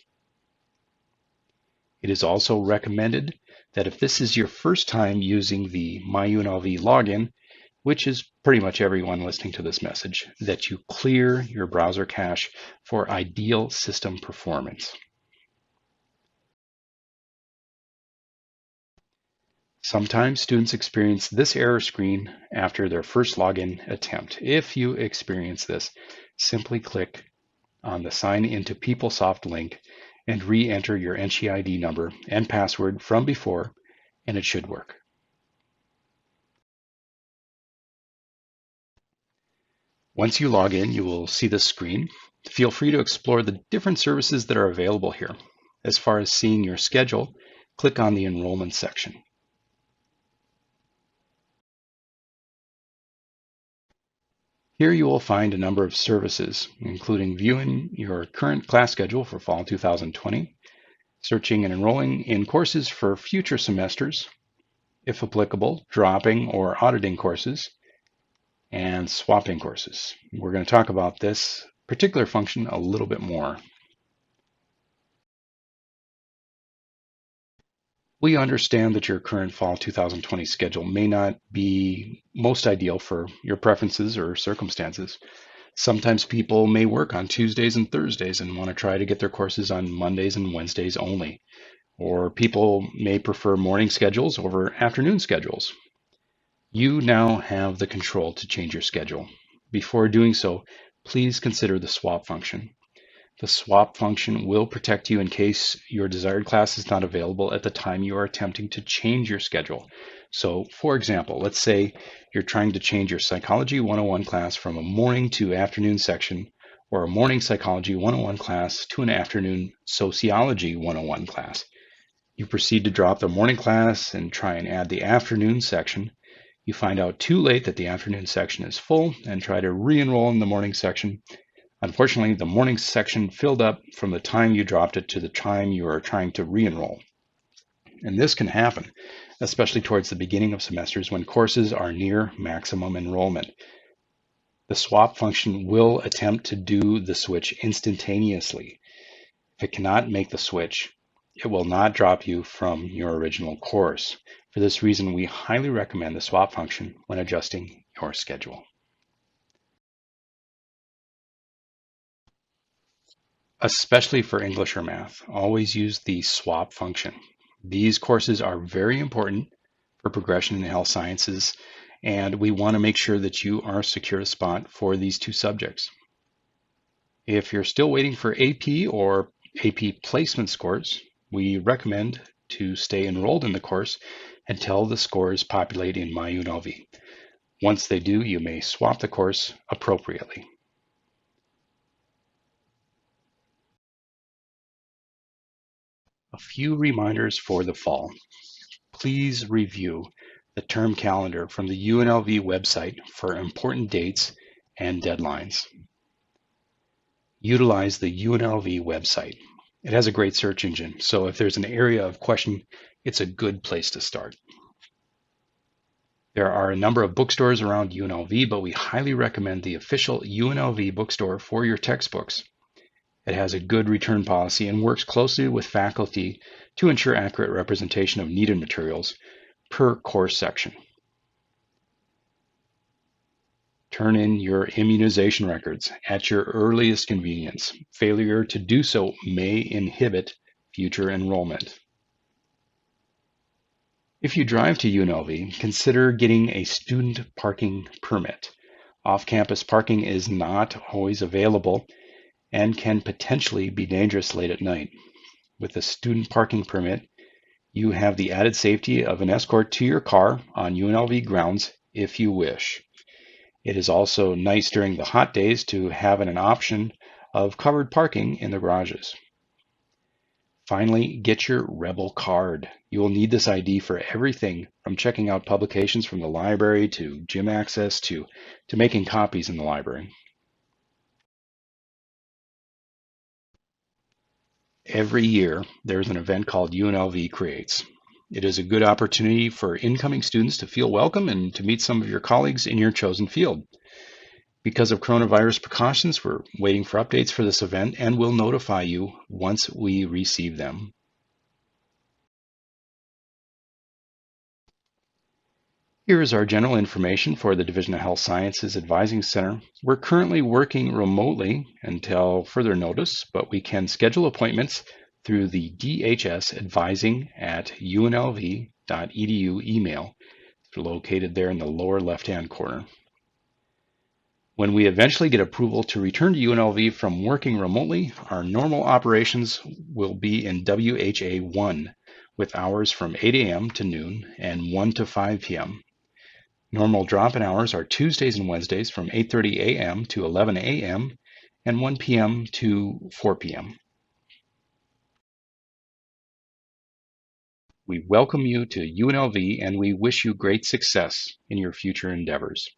It is also recommended that if this is your first time using the MyUnlv login, which is pretty much everyone listening to this message, that you clear your browser cache for ideal system performance. Sometimes students experience this error screen after their first login attempt. If you experience this, simply click on the Sign into PeopleSoft link and re-enter your NSHE ID number and password from before, and it should work. Once you log in, you will see this screen. Feel free to explore the different services that are available here. As far as seeing your schedule, click on the Enrollment section. Here you will find a number of services, including viewing your current class schedule for fall 2020, searching and enrolling in courses for future semesters, if applicable, dropping or auditing courses, and swapping courses. We're going to talk about this particular function a little bit more. We understand that your current fall 2020 schedule may not be most ideal for your preferences or circumstances. Sometimes people may work on Tuesdays and Thursdays and want to try to get their courses on Mondays and Wednesdays only. Or people may prefer morning schedules over afternoon schedules. You now have the control to change your schedule. Before doing so, please consider the swap function. The swap function will protect you in case your desired class is not available at the time you are attempting to change your schedule. So, for example, let's say you're trying to change your Psychology 101 class from a morning to afternoon section, or a morning Psychology 101 class to an afternoon Sociology 101 class. You proceed to drop the morning class and try and add the afternoon section. You find out too late that the afternoon section is full and try to re-enroll in the morning section. Unfortunately, the morning section filled up from the time you dropped it to the time you are trying to re-enroll. And this can happen, especially towards the beginning of semesters when courses are near maximum enrollment. The swap function will attempt to do the switch instantaneously. If it cannot make the switch, it will not drop you from your original course. For this reason, we highly recommend the swap function when adjusting your schedule. Especially for English or math, always use the swap function. These courses are very important for progression in health sciences, and we want to make sure that you are secure a spot for these two subjects. If you're still waiting for AP or AP placement scores, we recommend to stay enrolled in the course until the scores populate in MyUnlv. Once they do, you may swap the course appropriately. A few reminders for the fall. Please review the term calendar from the UNLV website for important dates and deadlines. Utilize the UNLV website. It has a great search engine, so if there's an area of question, it's a good place to start. There are a number of bookstores around UNLV, but we highly recommend the official UNLV bookstore for your textbooks. It has a good return policy and works closely with faculty to ensure accurate representation of needed materials per course section. Turn in your immunization records at your earliest convenience. Failure to do so may inhibit future enrollment. If you drive to UNLV, consider getting a student parking permit. Off-campus parking is not always available and can potentially be dangerous late at night. With a student parking permit, you have the added safety of an escort to your car on UNLV grounds if you wish. It is also nice during the hot days to have an option of covered parking in the garages. Finally, get your Rebel card. You will need this ID for everything from checking out publications from the library to gym access to making copies in the library. Every year, there's an event called UNLV Creates. It is a good opportunity for incoming students to feel welcome and to meet some of your colleagues in your chosen field. Because of coronavirus precautions, we're waiting for updates for this event and will notify you once we receive them. Here is our general information for the Division of Health Sciences Advising Center. We're currently working remotely until further notice, but we can schedule appointments through the dhs@unlv.edu email. It's located there in the lower left-hand corner. When we eventually get approval to return to UNLV from working remotely, our normal operations will be in WHA1 with hours from 8 a.m. to noon and 1 to 5 p.m. Normal drop-in hours are Tuesdays and Wednesdays from 8:30 a.m. to 11 a.m. and 1 p.m. to 4 p.m. We welcome you to UNLV and we wish you great success in your future endeavors.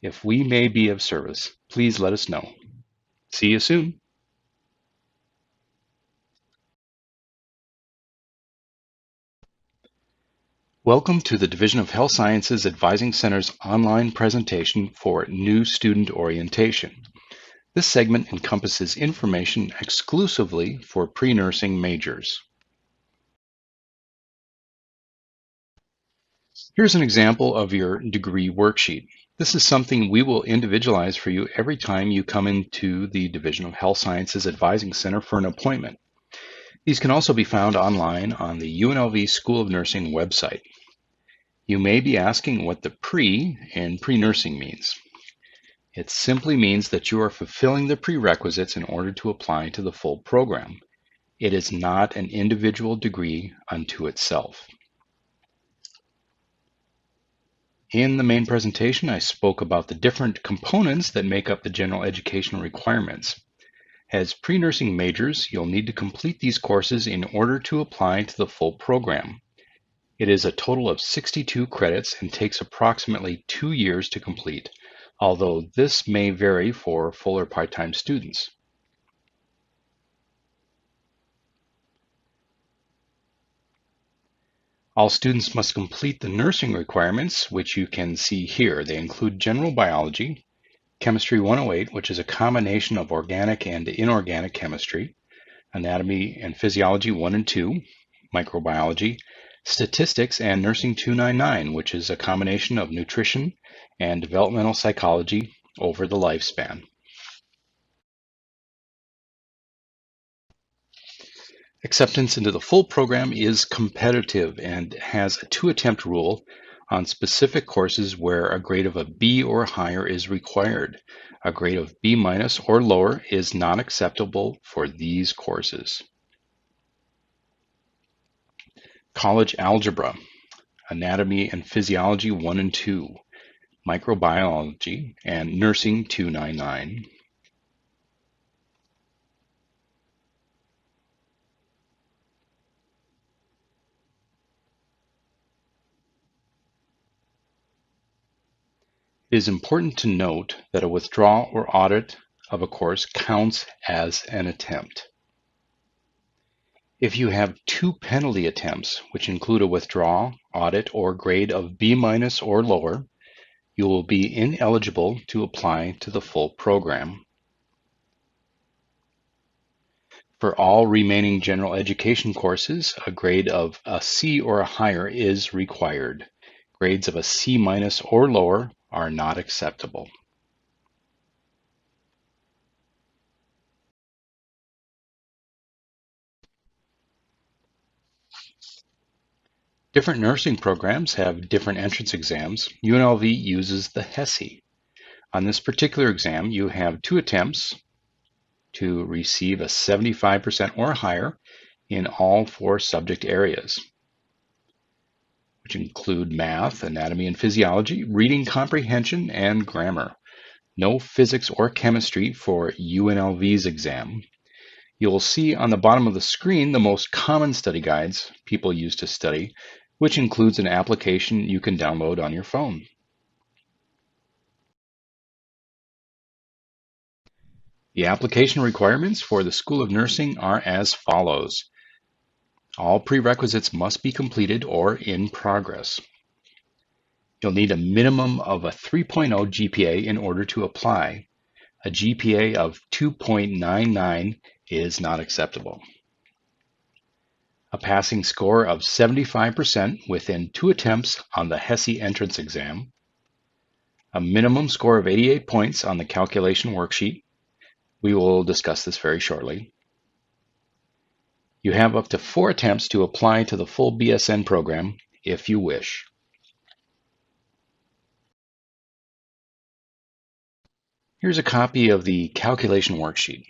If we may be of service, please let us know. See you soon. Welcome to the Division of Health Sciences Advising Center's online presentation for new student orientation. This segment encompasses information exclusively for pre-nursing majors. Here's an example of your degree worksheet. This is something we will individualize for you every time you come into the Division of Health Sciences Advising Center for an appointment. These can also be found online on the UNLV School of Nursing website. You may be asking what the pre in pre-nursing means. It simply means that you are fulfilling the prerequisites in order to apply to the full program. It is not an individual degree unto itself. In the main presentation, I spoke about the different components that make up the general education requirements. As pre-nursing majors, you'll need to complete these courses in order to apply to the full program. It is a total of 62 credits and takes approximately 2 years to complete, although this may vary for full or part-time students. All students must complete the nursing requirements, which you can see here. They include general biology, chemistry 108, which is a combination of organic and inorganic chemistry, anatomy and physiology 1 and 2, microbiology, statistics, and nursing 299, which is a combination of nutrition and developmental psychology over the lifespan. Acceptance into the full program is competitive and has a 2-attempt rule on specific courses where a grade of a B or higher is required. A grade of B- or lower is not acceptable for these courses. College algebra, anatomy and physiology 1 and 2, microbiology, and nursing 299. It is important to note that a withdrawal or audit of a course counts as an attempt. If you have 2 penalty attempts, which include a withdrawal, audit, or grade of B- or lower, you will be ineligible to apply to the full program. For all remaining general education courses, a grade of a C or higher is required. Grades of a C- or lower are not acceptable. Different nursing programs have different entrance exams. UNLV uses the HESI. On this particular exam, you have 2 attempts to receive a 75% or higher in all 4 subject areas, which include math, anatomy and physiology, reading comprehension, and grammar. No physics or chemistry for UNLV's exam. You will see on the bottom of the screen the most common study guides people use to study, which includes an application you can download on your phone. The application requirements for the School of Nursing are as follows. All prerequisites must be completed or in progress. You'll need a minimum of a 3.0 GPA in order to apply. A GPA of 2.99 is not acceptable. A passing score of 75% within 2 attempts on the HESI entrance exam. A minimum score of 88 points on the calculation worksheet. We will discuss this very shortly. You have up to 4 attempts to apply to the full BSN program if you wish. Here's a copy of the calculation worksheet.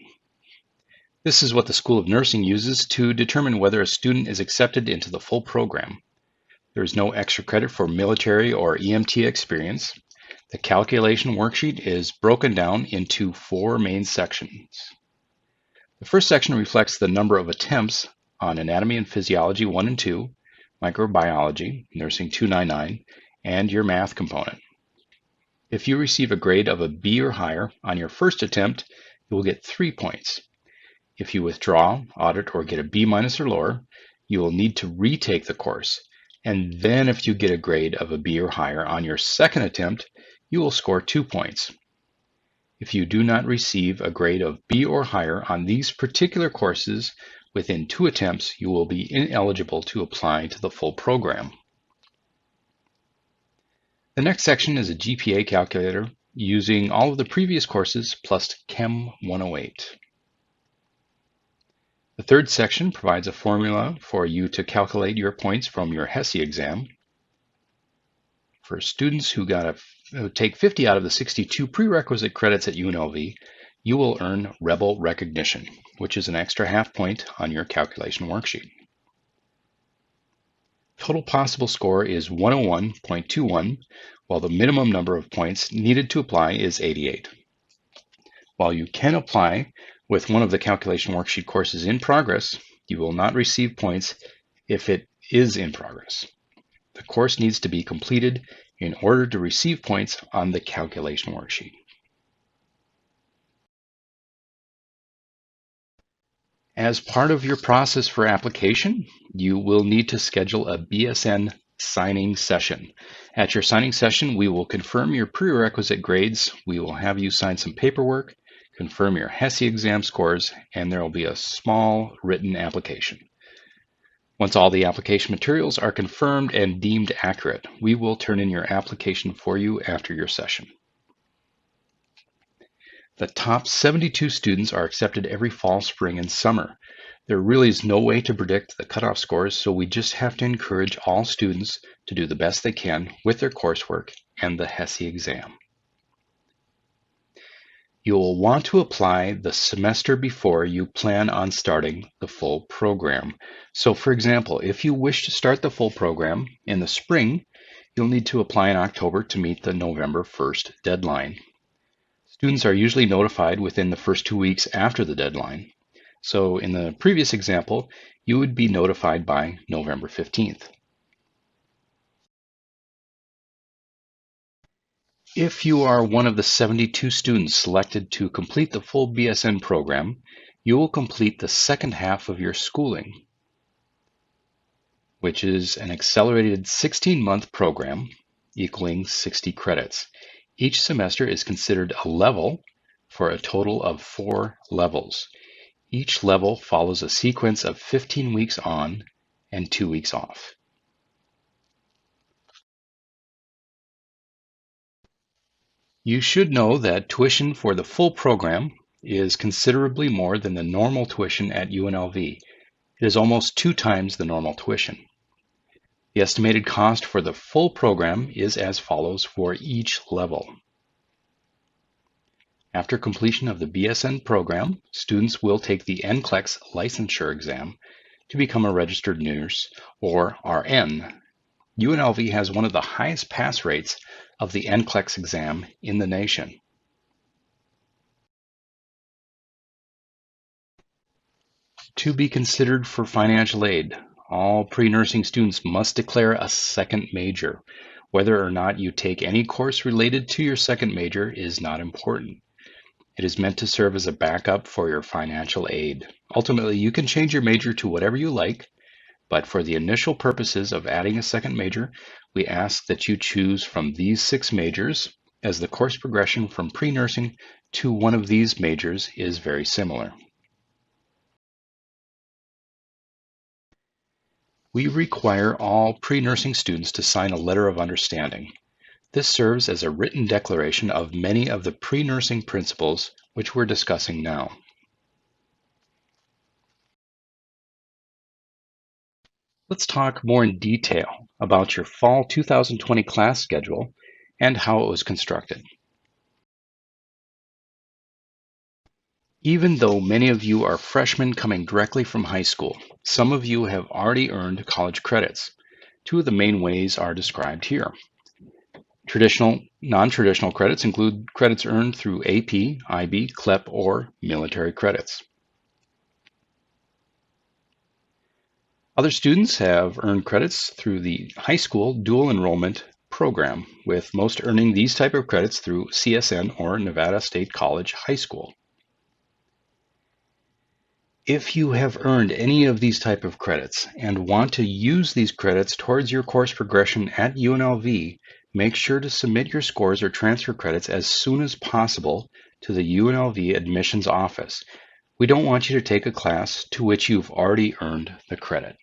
This is what the School of Nursing uses to determine whether a student is accepted into the full program. There is no extra credit for military or EMT experience. The calculation worksheet is broken down into 4 main sections. The first section reflects the number of attempts on anatomy and physiology 1 and 2, microbiology, nursing 299, and your math component. If you receive a grade of a B or higher on your first attempt, you will get 3 points. If you withdraw, audit, or get a B- or lower, you will need to retake the course. And then if you get a grade of a B or higher on your second attempt, you will score 2 points. If you do not receive a grade of B or higher on these particular courses within 2 attempts, you will be ineligible to apply to the full program. The next section is a GPA calculator using all of the previous courses plus Chem 108. The third section provides a formula for you to calculate your points from your HESI exam. For students who take 50 out of the 62 prerequisite credits at UNLV, you will earn Rebel Recognition, which is an extra half point on your calculation worksheet. Total possible score is 101.21, while the minimum number of points needed to apply is 88. While you can apply with one of the calculation worksheet courses in progress, you will not receive points if it is in progress. The course needs to be completed in order to receive points on the calculation worksheet. As part of your process for application, you will need to schedule a BSN signing session. At your signing session, we will confirm your prerequisite grades. We will have you sign some paperwork, confirm your HESI exam scores, and there will be a small written application. Once all the application materials are confirmed and deemed accurate, we will turn in your application for you after your session. The top 72 students are accepted every fall, spring, and summer. There really is no way to predict the cutoff scores, so we just have to encourage all students to do the best they can with their coursework and the HESI exam. You will want to apply the semester before you plan on starting the full program. So for example, if you wish to start the full program in the spring, you'll need to apply in October to meet the November 1st deadline. Students are usually notified within the first 2 weeks after the deadline. So in the previous example, you would be notified by November 15th. If you are one of the 72 students selected to complete the full BSN program, you will complete the second half of your schooling, which is an accelerated 16-month program equaling 60 credits. Each semester is considered a level for a total of 4 levels. Each level follows a sequence of 15 weeks on and 2 weeks off. You should know that tuition for the full program is considerably more than the normal tuition at UNLV. It is almost 2 times the normal tuition. The estimated cost for the full program is as follows for each level. After completion of the BSN program, students will take the NCLEX licensure exam to become a registered nurse, or RN. UNLV has one of the highest pass rates of the NCLEX exam in the nation. To be considered for financial aid, all pre-nursing students must declare a second major. Whether or not you take any course related to your second major is not important. It is meant to serve as a backup for your financial aid. Ultimately, you can change your major to whatever you like, but for the initial purposes of adding a second major, we ask that you choose from these 6 majors, as the course progression from pre-nursing to one of these majors is very similar. We require all pre-nursing students to sign a letter of understanding. This serves as a written declaration of many of the pre-nursing principles which we're discussing now. Let's talk more in detail about your fall 2020 class schedule and how it was constructed. Even though many of you are freshmen coming directly from high school, some of you have already earned college credits. 2 of the main ways are described here. Traditional, non-traditional credits include credits earned through AP, IB, CLEP, or military credits. Other students have earned credits through the high school dual enrollment program, with most earning these type of credits through CSN or Nevada State College High School. If you have earned any of these type of credits and want to use these credits towards your course progression at UNLV, make sure to submit your scores or transfer credits as soon as possible to the UNLV admissions office. We don't want you to take a class to which you've already earned the credit.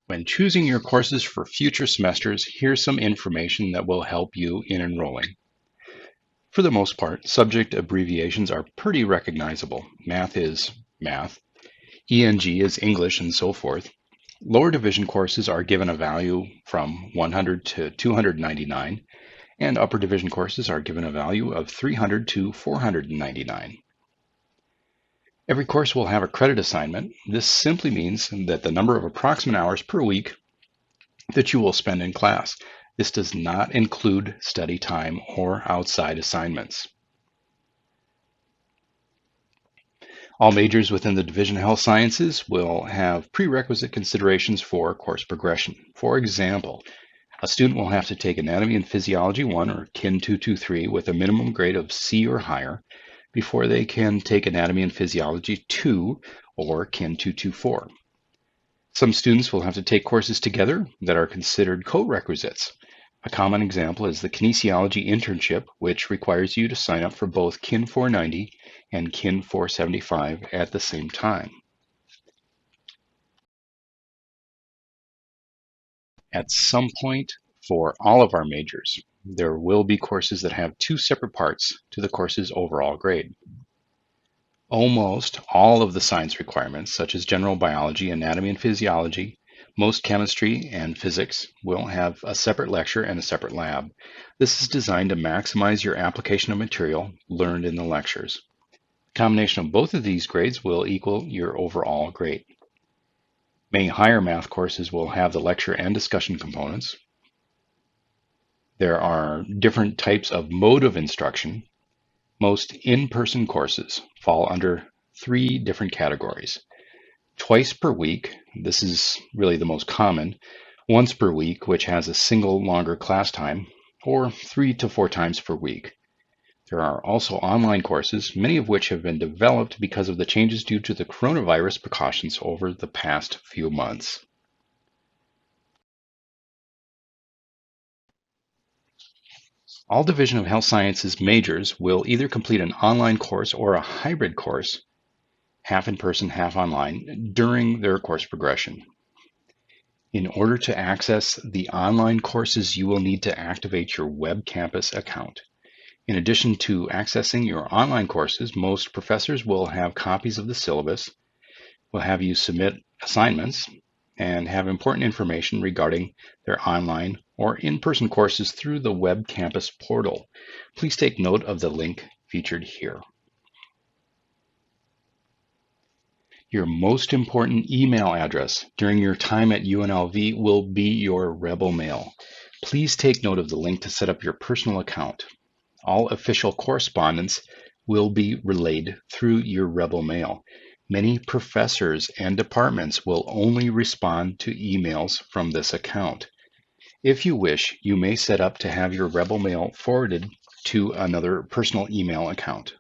When choosing your courses for future semesters, here's some information that will help you in enrolling. For the most part, subject abbreviations are pretty recognizable. Math is math, ENG is English, and so forth. Lower division courses are given a value from 100 to 299, and upper division courses are given a value of 300 to 499. Every course will have a credit assignment. This simply means that the number of approximate hours per week that you will spend in class. This does not include study time or outside assignments. All majors within the Division of Health Sciences will have prerequisite considerations for course progression. For example, a student will have to take Anatomy and Physiology 1 or KIN 223 with a minimum grade of C or higher before they can take Anatomy and Physiology 2 or KIN 224. Some students will have to take courses together that are considered co-requisites. A common example is the kinesiology internship, which requires you to sign up for both KIN 490 and KIN 475 at the same time. At some point, for all of our majors, there will be courses that have two separate parts to the course's overall grade. Almost all of the science requirements, such as general biology, anatomy and physiology, most chemistry and physics, will have a separate lecture and a separate lab. This is designed to maximize your application of material learned in the lectures. The combination of both of these grades will equal your overall grade. Many higher math courses will have the lecture and discussion components. There are different types of mode of instruction. Most in-person courses fall under three different categories. Twice per week, this is really the most common. Once per week, which has a single longer class time, or 3 to 4 times per week. There are also online courses, many of which have been developed because of the changes due to the coronavirus precautions over the past few months. All Division of Health Sciences majors will either complete an online course or a hybrid course, half in person, half online, during their course progression. In order to access the online courses, you will need to activate your web campus account. In addition to accessing your online courses, most professors will have copies of the syllabus, will have you submit assignments, and have important information regarding their online or in-person courses through the web campus portal. Please take note of the link featured here. Your most important email address during your time at UNLV will be your Rebel Mail. Please take note of the link to set up your personal account. All official correspondence will be relayed through your Rebel Mail. Many professors and departments will only respond to emails from this account. If you wish, you may set up to have your Rebel Mail forwarded to another personal email account.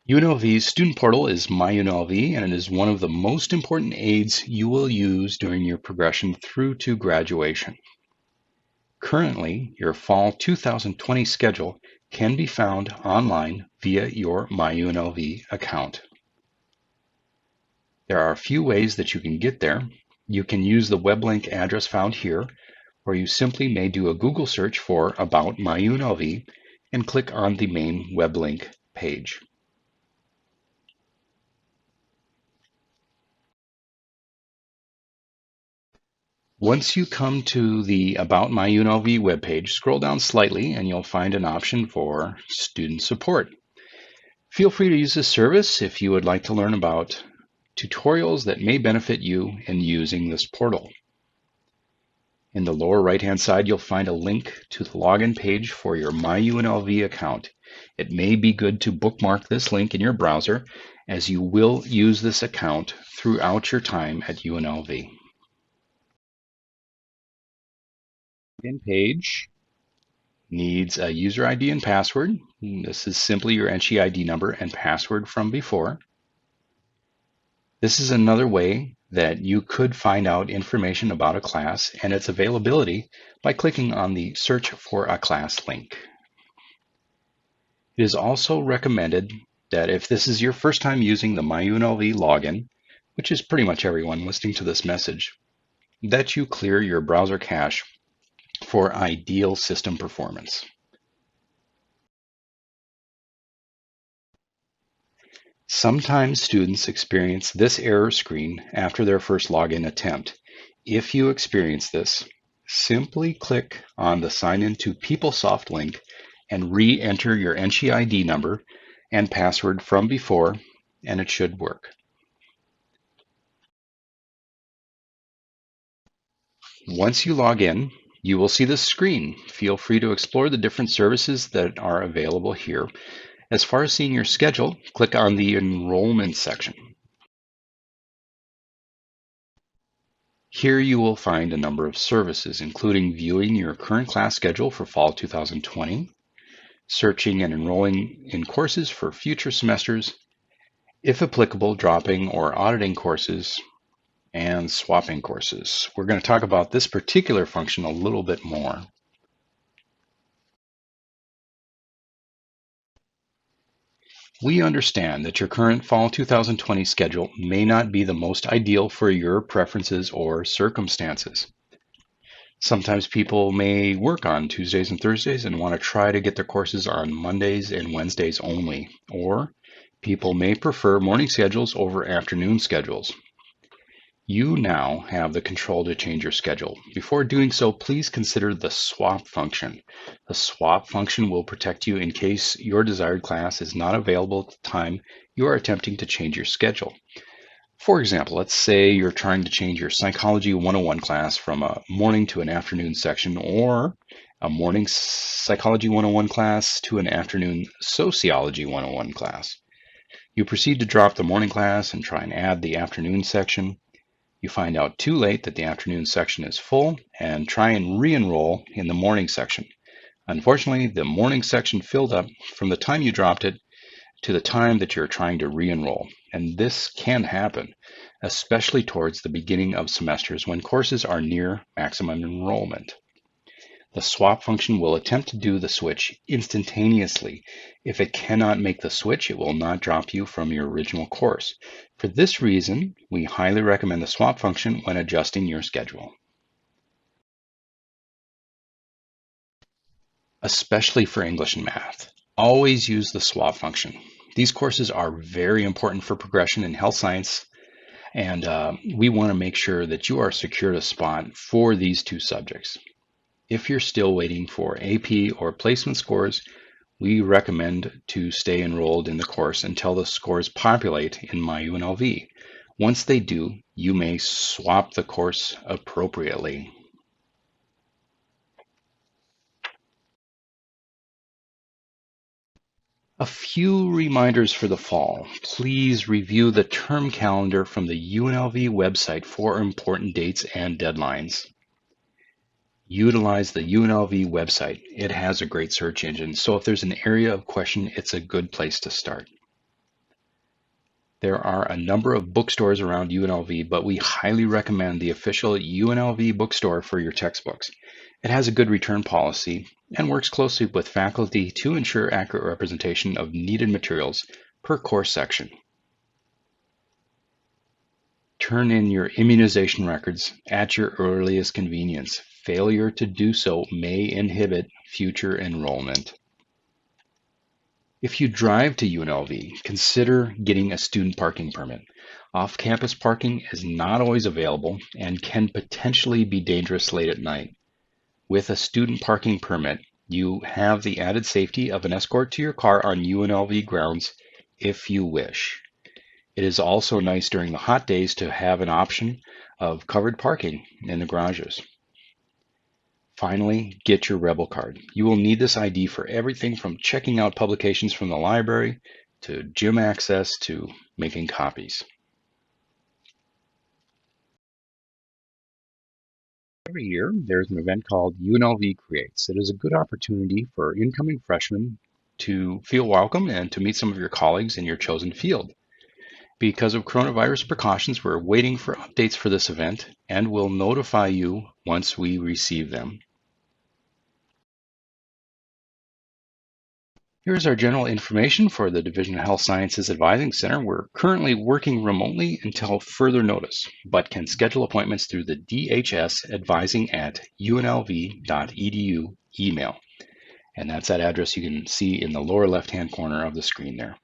UNLV's student portal is MyUnlv, and it is one of the most important aids you will use during your progression through to graduation. Currently, your Fall 2020 schedule can be found online via your MyUnlv account. There are a few ways that you can get there. You can use the web link address found here, or you simply may do a Google search for About MyUnlv and click on the main web link page. Once you come to the About MyUnlv webpage, scroll down slightly and you'll find an option for student support. Feel free to use this service if you would like to learn about tutorials that may benefit you in using this portal. In the lower right-hand side, you'll find a link to the login page for your MyUnlv account. It may be good to bookmark this link in your browser, as you will use this account throughout your time at UNLV. Login page needs a user ID and password. This is simply your entry ID number and password from before. This is another way that you could find out information about a class and its availability by clicking on the Search for a Class link. It is also recommended that if this is your first time using the MyUnlv login, which is pretty much everyone listening to this message, that you clear your browser cache for ideal system performance. Sometimes students experience this error screen after their first login attempt. If you experience this, simply click on the Sign In to PeopleSoft link and re-enter your entry ID number and password from before, and it should work. Once you log in, you will see this screen. Feel free to explore the different services that are available here. As far as seeing your schedule, click on the Enrollment section. Here you will find a number of services, including viewing your current class schedule for Fall 2020, searching and enrolling in courses for future semesters, if applicable, dropping or auditing courses, and swapping courses. We're going to talk about this particular function a little bit more. We understand that your current Fall 2020 schedule may not be the most ideal for your preferences or circumstances. Sometimes people may work on Tuesdays and Thursdays and want to try to get their courses on Mondays and Wednesdays only, or people may prefer morning schedules over afternoon schedules. You now have the control to change your schedule. Before doing so, please consider the swap function. The swap function will protect you in case your desired class is not available at the time you are attempting to change your schedule. For example, let's say you're trying to change your Psychology 101 class from a morning to an afternoon section, or a morning Psychology 101 class to an afternoon Sociology 101 class. You proceed to drop the morning class and try and add the afternoon section. You find out too late that the afternoon section is full and try and re-enroll in the morning section. Unfortunately, the morning section filled up from the time you dropped it to the time that you're trying to re-enroll. And this can happen, especially towards the beginning of semesters when courses are near maximum enrollment. The swap function will attempt to do the switch instantaneously. If it cannot make the switch, it will not drop you from your original course. For this reason, we highly recommend the swap function when adjusting your schedule. Especially for English and math, always use the swap function. These courses are very important for progression in health science, and we want to make sure that you are secured a spot for these two subjects. If you're still waiting for AP or placement scores, we recommend to stay enrolled in the course until the scores populate in MyUnlv. Once they do, you may swap the course appropriately. A few reminders for the fall. Please review the term calendar from the UNLV website for important dates and deadlines. Utilize the UNLV website. It has a great search engine, so if there's an area of question, it's a good place to start. There are a number of bookstores around UNLV, but we highly recommend the official UNLV bookstore for your textbooks. It has a good return policy and works closely with faculty to ensure accurate representation of needed materials per course section. Turn in your immunization records at your earliest convenience. Failure to do so may inhibit future enrollment. If you drive to UNLV, consider getting a student parking permit. Off-campus parking is not always available and can potentially be dangerous late at night. With a student parking permit, you have the added safety of an escort to your car on UNLV grounds if you wish. It is also nice during the hot days to have an option of covered parking in the garages. Finally, get your Rebel card. You will need this ID for everything from checking out publications from the library to gym access to making copies. Every year, there's an event called UNLV Creates. It is a good opportunity for incoming freshmen to feel welcome and to meet some of your colleagues in your chosen field. Because of coronavirus precautions, we're waiting for updates for this event and will notify you once we receive them. Here's our general information for the Division of Health Sciences Advising Center. We're currently working remotely until further notice, but can schedule appointments through the dhsadvising@unlv.edu email. And that's that address you can see in the lower left-hand corner of the screen there.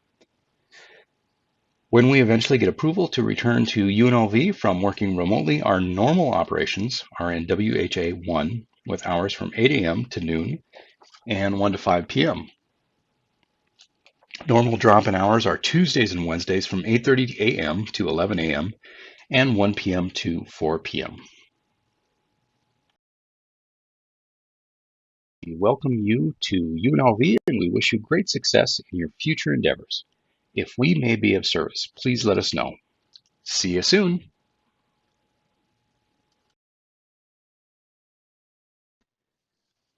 When we eventually get approval to return to UNLV from working remotely, our normal operations are in WHA 1 with hours from 8 a.m. to noon and 1 to 5 p.m. Normal drop-in hours are Tuesdays and Wednesdays from 8:30 a.m. to 11 a.m. and 1 p.m. to 4 p.m. We welcome you to UNLV and we wish you great success in your future endeavors. If we may be of service, please let us know. See you soon.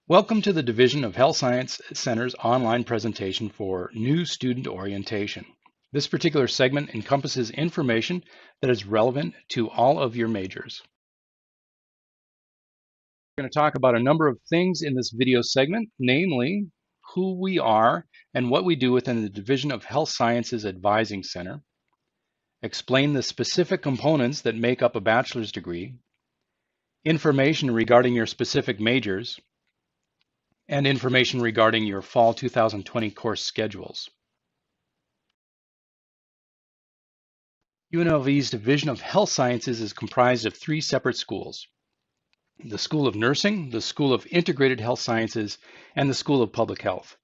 Welcome to the Division of Health Science Center's online presentation for New Student Orientation. This particular segment encompasses information that is relevant to all of your majors. We're going to talk about a number of things in this video segment, namely who we are and what we do within the Division of Health Sciences Advising Center, explain the specific components that make up a bachelor's degree, information regarding your specific majors, and information regarding your fall 2020 course schedules. UNLV's Division of Health Sciences is comprised of 3 separate schools: the School of Nursing, the School of Integrated Health Sciences, and the School of Public Health.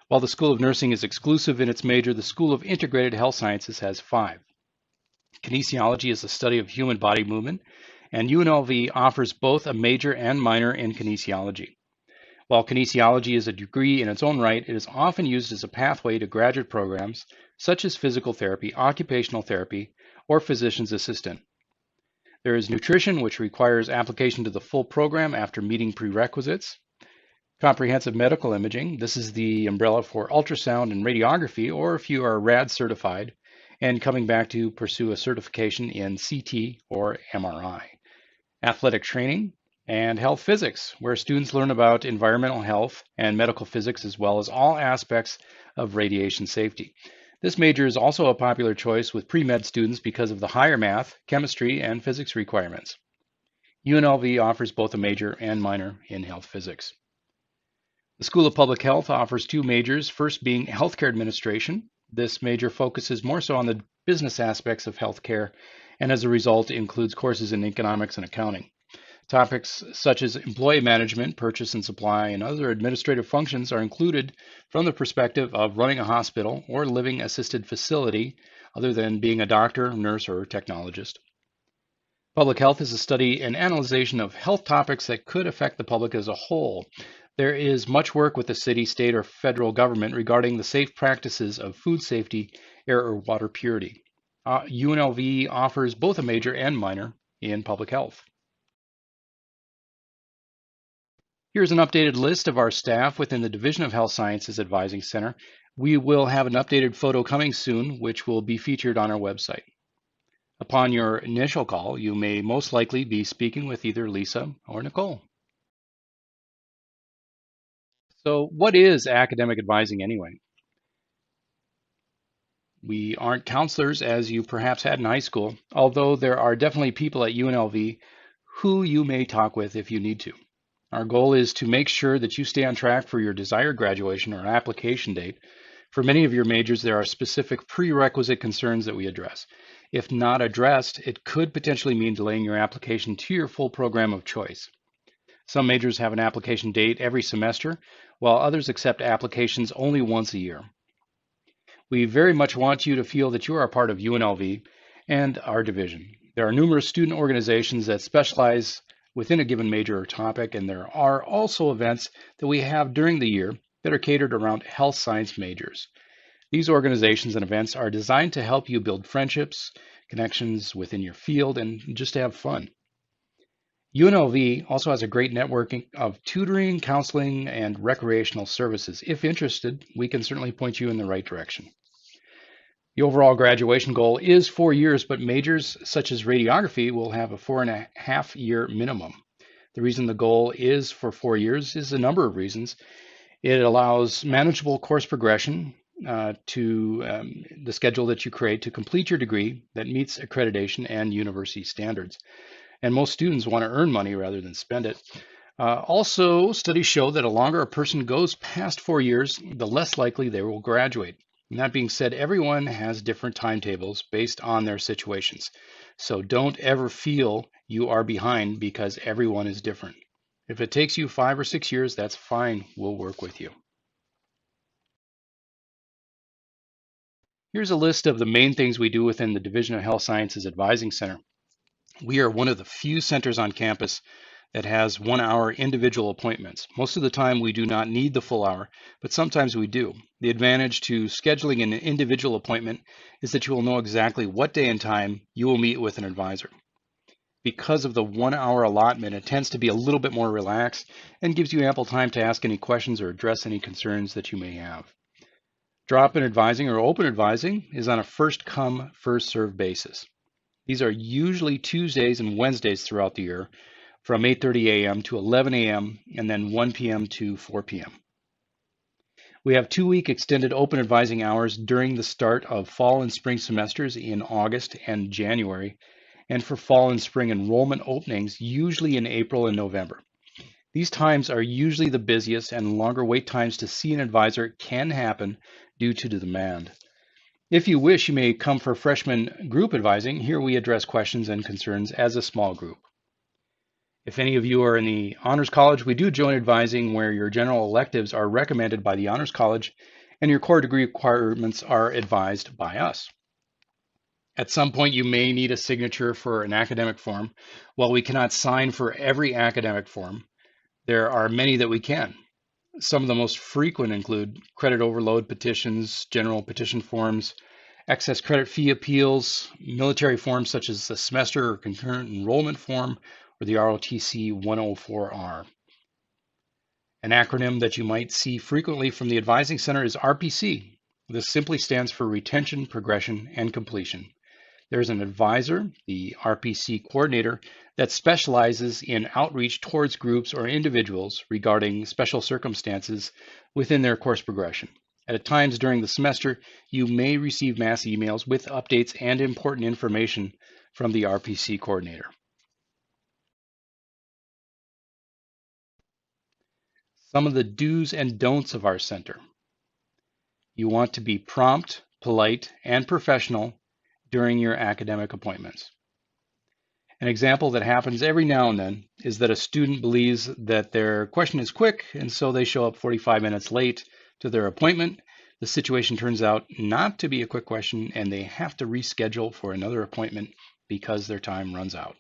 While the School of Nursing is exclusive in its major, the School of Integrated Health Sciences has 5. Kinesiology is the study of human body movement, and UNLV offers both a major and minor in kinesiology. While kinesiology is a degree in its own right, it is often used as a pathway to graduate programs such as physical therapy, occupational therapy, or physician's assistant. There is nutrition, which requires application to the full program after meeting prerequisites. Comprehensive medical imaging, this is the umbrella for ultrasound and radiography, or if you are RAD certified, and coming back to pursue a certification in CT or MRI. Athletic training, and health physics, where students learn about environmental health and medical physics as well as all aspects of radiation safety. This major is also a popular choice with pre-med students because of the higher math, chemistry, and physics requirements. UNLV offers both a major and minor in health physics. The School of Public Health offers 2 majors, first being healthcare administration. This major focuses more so on the business aspects of healthcare and as a result includes courses in economics and accounting. Topics such as employee management, purchase and supply, and other administrative functions are included from the perspective of running a hospital or living assisted facility, other than being a doctor, nurse, or technologist. Public health is a study and analyzation of health topics that could affect the public as a whole. There is much work with the city, state, or federal government regarding the safe practices of food safety, air, or water purity. UNLV offers both a major and minor in public health. Here's an updated list of our staff within the Division of Health Sciences Advising Center. We will have an updated photo coming soon, which will be featured on our website. Upon your initial call, you may most likely be speaking with either Lisa or Nicole. So what is academic advising anyway? We aren't counselors as you perhaps had in high school, although there are definitely people at UNLV who you may talk with if you need to. Our goal is to make sure that you stay on track for your desired graduation or application date. For many of your majors, there are specific prerequisite concerns that we address. If not addressed, it could potentially mean delaying your application to your full program of choice. Some majors have an application date every semester, while others accept applications only once a year. We very much want you to feel that you are a part of UNLV and our division. There are numerous student organizations that specialize within a given major or topic, and there are also events that we have during the year that are catered around health science majors. These organizations and events are designed to help you build friendships, connections within your field, and just to have fun. UNLV also has a great networking of tutoring, counseling, and recreational services. If interested, we can certainly point you in the right direction. The overall graduation goal is 4 years, but majors such as radiography will have a 4.5-year minimum. The reason the goal is for 4 years is a number of reasons. It allows manageable course progression to the schedule that you create to complete your degree that meets accreditation and university standards. And most students want to earn money rather than spend it. Also, studies show that the longer a person goes past 4 years, the less likely they will graduate. And that being said, everyone has different timetables based on their situations. So don't ever feel you are behind because everyone is different. If it takes you 5 or 6 years, that's fine. We'll work with you. Here's a list of the main things we do within the Division of Health Sciences Advising Center. We are one of the few centers on campus that has 1-hour individual appointments. Most of the time we do not need the full hour, but sometimes we do. The advantage to scheduling an individual appointment is that you will know exactly what day and time you will meet with an advisor. Because of the 1-hour allotment, it tends to be a little bit more relaxed and gives you ample time to ask any questions or address any concerns that you may have. Drop-in advising or open advising is on a first-come, first-served basis. These are usually Tuesdays and Wednesdays throughout the year, from 8:30 a.m. to 11 a.m. and then 1 p.m. to 4 p.m. We have 2-week extended open advising hours during the start of fall and spring semesters in August and January, and for fall and spring enrollment openings usually in April and November. These times are usually the busiest, and longer wait times to see an advisor can happen due to the demand. If you wish, you may come for freshman group advising. Here we address questions and concerns as a small group. If any of you are in the Honors College, we do joint advising where your general electives are recommended by the Honors College and your core degree requirements are advised by us. At some point, you may need a signature for an academic form. While we cannot sign for every academic form, there are many that we can. Some of the most frequent include credit overload petitions, general petition forms, excess credit fee appeals, military forms such as the semester or concurrent enrollment form, or the ROTC 104R. An acronym that you might see frequently from the Advising Center is RPC. This simply stands for Retention, Progression, and Completion. There's an advisor, the RPC coordinator, that specializes in outreach towards groups or individuals regarding special circumstances within their course progression. At times during the semester, you may receive mass emails with updates and important information from the RPC coordinator. Some of the do's and don'ts of our center. You want to be prompt, polite, and professional during your academic appointments. An example that happens every now and then is that a student believes that their question is quick, and so they show up 45 minutes late to their appointment. The situation turns out not to be a quick question, and they have to reschedule for another appointment because their time runs out.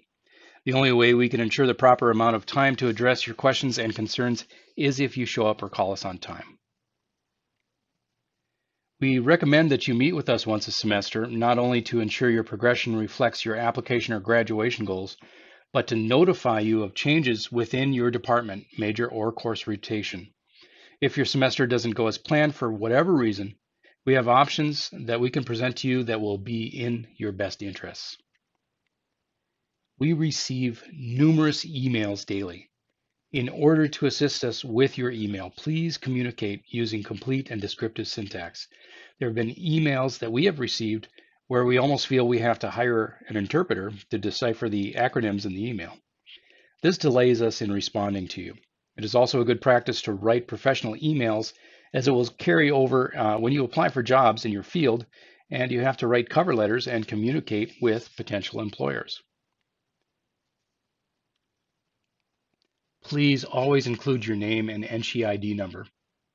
The only way we can ensure the proper amount of time to address your questions and concerns is if you show up or call us on time. We recommend that you meet with us once a semester, not only to ensure your progression reflects your application or graduation goals, but to notify you of changes within your department, major or course rotation. If your semester doesn't go as planned for whatever reason, we have options that we can present to you that will be in your best interests. We receive numerous emails daily. In order to assist us with your email, please communicate using complete and descriptive syntax. There have been emails that we have received where we almost feel we have to hire an interpreter to decipher the acronyms in the email. This delays us in responding to you. It is also a good practice to write professional emails, as it will carry over when you apply for jobs in your field and you have to write cover letters and communicate with potential employers. Please always include your name and NSHE ID number.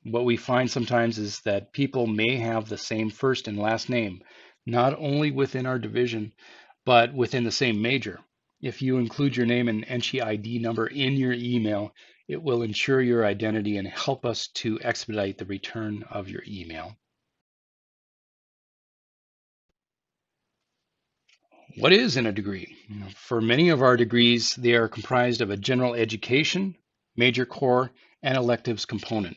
What we find sometimes is that people may have the same first and last name, not only within our division, but within the same major. If you include your name and NSHE ID number in your email, it will ensure your identity and help us to expedite the return of your email. What is in a degree? For many of our degrees, they are comprised of a general education, major core, and electives component.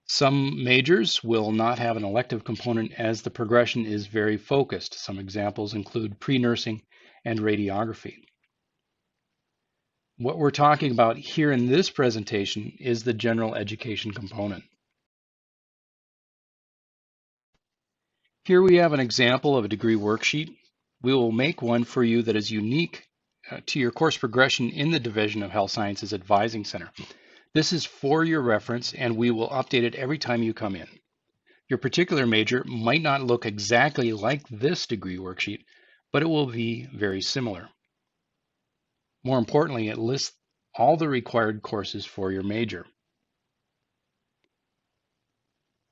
Some majors will not have an elective component as the progression is very focused. Some examples include pre-nursing and radiography. What we're talking about here in this presentation is the general education component. Here we have an example of a degree worksheet. We will make one for you that is unique to your course progression in the Division of Health Sciences Advising Center. This is for your reference, and we will update it every time you come in. Your particular major might not look exactly like this degree worksheet, but it will be very similar. More importantly, it lists all the required courses for your major.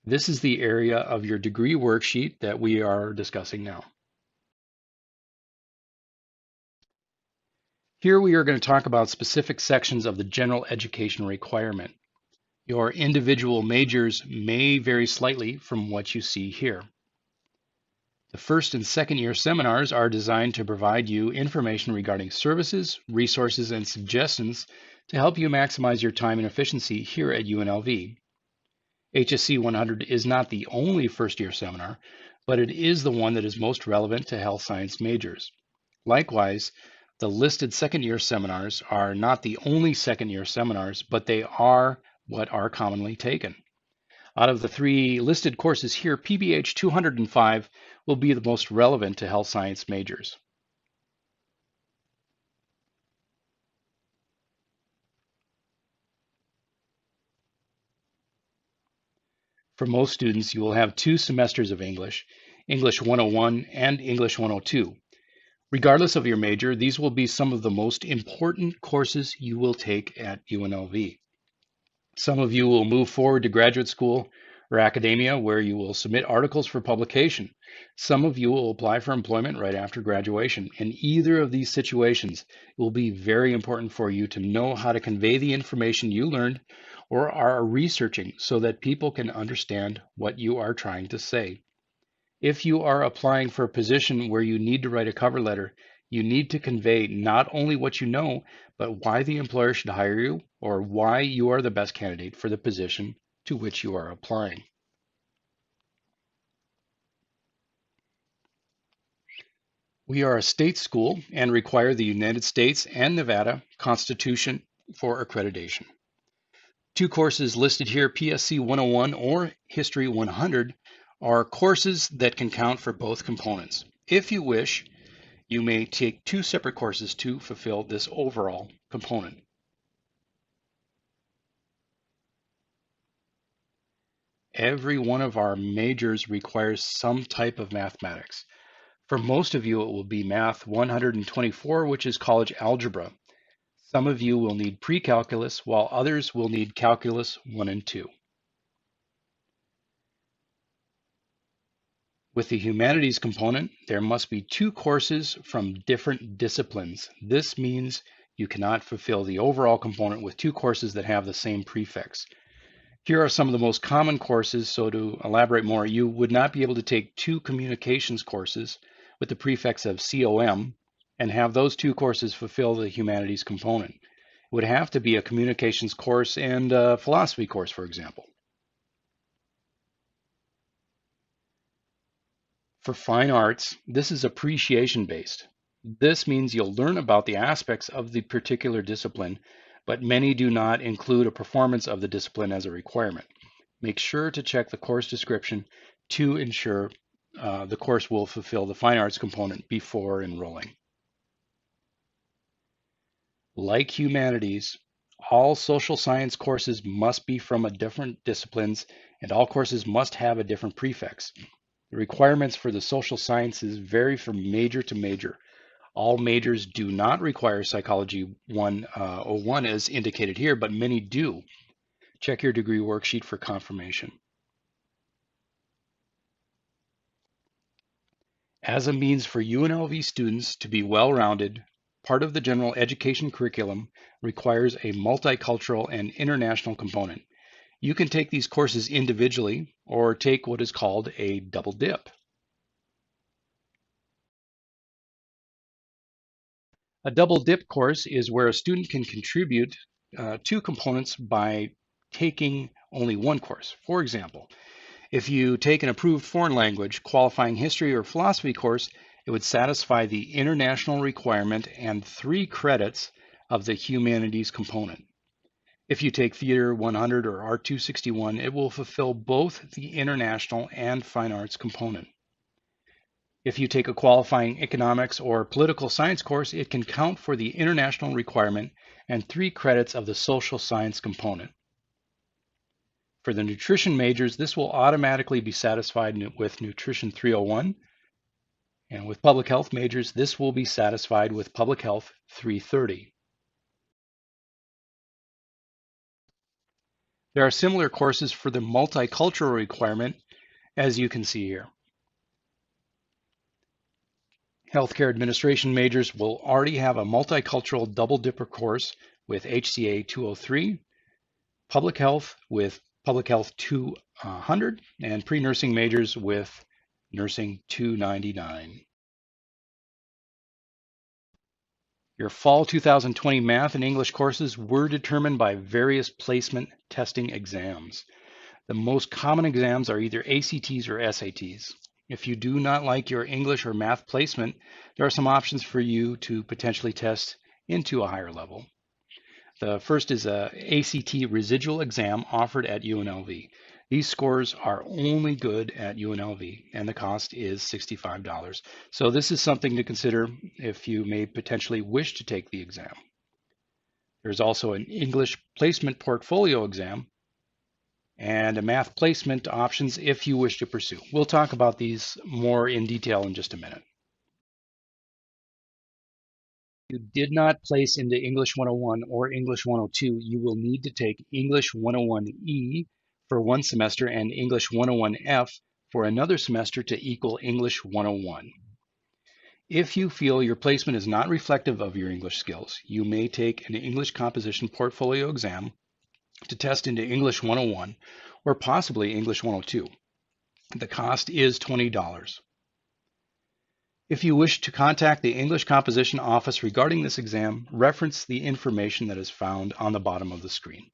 This is the area of your degree worksheet that we are discussing now. Here we are going to talk about specific sections of the general education requirement. Your individual majors may vary slightly from what you see here. The first and second year seminars are designed to provide you information regarding services, resources, and suggestions to help you maximize your time and efficiency here at UNLV. HSC 100 is not the only first year seminar, but it is the one that is most relevant to health science majors. Likewise, the listed second year seminars are not the only second year seminars, but they are what are commonly taken. Out of the 3 listed courses here, PBH 205 will be the most relevant to health science majors. For most students, you will have 2 semesters of English, English 101 and English 102. Regardless of your major, these will be some of the most important courses you will take at UNLV. Some of you will move forward to graduate school or academia where you will submit articles for publication. Some of you will apply for employment right after graduation. In either of these situations, it will be very important for you to know how to convey the information you learned or are researching so that people can understand what you are trying to say. If you are applying for a position where you need to write a cover letter, you need to convey not only what you know, but why the employer should hire you or why you are the best candidate for the position to which you are applying. We are a state school and require the United States and Nevada Constitution for accreditation. 2 courses listed here, PSC 101 or History 100, are courses that can count for both components. If you wish, you may take 2 separate courses to fulfill this overall component. Every one of our majors requires some type of mathematics. For most of you, it will be Math 124, which is college algebra. Some of you will need pre-calculus, while others will need calculus 1 and 2. With the humanities component, there must be 2 courses from different disciplines. This means you cannot fulfill the overall component with 2 courses that have the same prefix. Here are some of the most common courses, so to elaborate more, you would not be able to take 2 communications courses with the prefix of COM and have those 2 courses fulfill the humanities component. It would have to be a communications course and a philosophy course, for example. For fine arts, this is appreciation based. This means you'll learn about the aspects of the particular discipline, but many do not include a performance of the discipline as a requirement. Make sure to check the course description to ensure the course will fulfill the fine arts component before enrolling. Like humanities, all social science courses must be from a different disciplines, and all courses must have a different prefix. The requirements for the social sciences vary from major to major. All majors do not require Psychology 101 as indicated here, but many do. Check your degree worksheet for confirmation. As a means for UNLV students to be well-rounded, part of the general education curriculum requires a multicultural and international component. You can take these courses individually or take what is called a double dip. A double dip course is where a student can contribute two components by taking only one course. For example, if you take an approved foreign language, qualifying history or philosophy course, it would satisfy the international requirement and 3 credits of the humanities component. If you take Theater 100 or Art 261, it will fulfill both the international and fine arts component. If you take a qualifying economics or political science course, it can count for the international requirement and 3 credits of the social science component. For the nutrition majors, this will automatically be satisfied with Nutrition 301. And with public health majors, this will be satisfied with Public Health 330. There are similar courses for the multicultural requirement, as you can see here. Healthcare administration majors will already have a multicultural double dipper course with HCA 203, public health with Public Health 200, and pre-nursing majors with Nursing 299. Your fall 2020 math and English courses were determined by various placement testing exams. The most common exams are either ACTs or SATs. If you do not like your English or math placement, there are some options for you to potentially test into a higher level. The first is a ACT residual exam offered at UNLV. These scores are only good at UNLV, and the cost is $65. So this is something to consider if you may potentially wish to take the exam. There's also an English placement portfolio exam and a math placement options if you wish to pursue. We'll talk about these more in detail in just a minute. If you did not place into English 101 or English 102, you will need to take English 101E for one semester and English 101F for another semester to equal English 101. If you feel your placement is not reflective of your English skills, you may take an English composition portfolio exam to test into English 101 or possibly English 102. The cost is $20. If you wish to contact the English Composition Office regarding this exam, reference the information that is found on the bottom of the screen.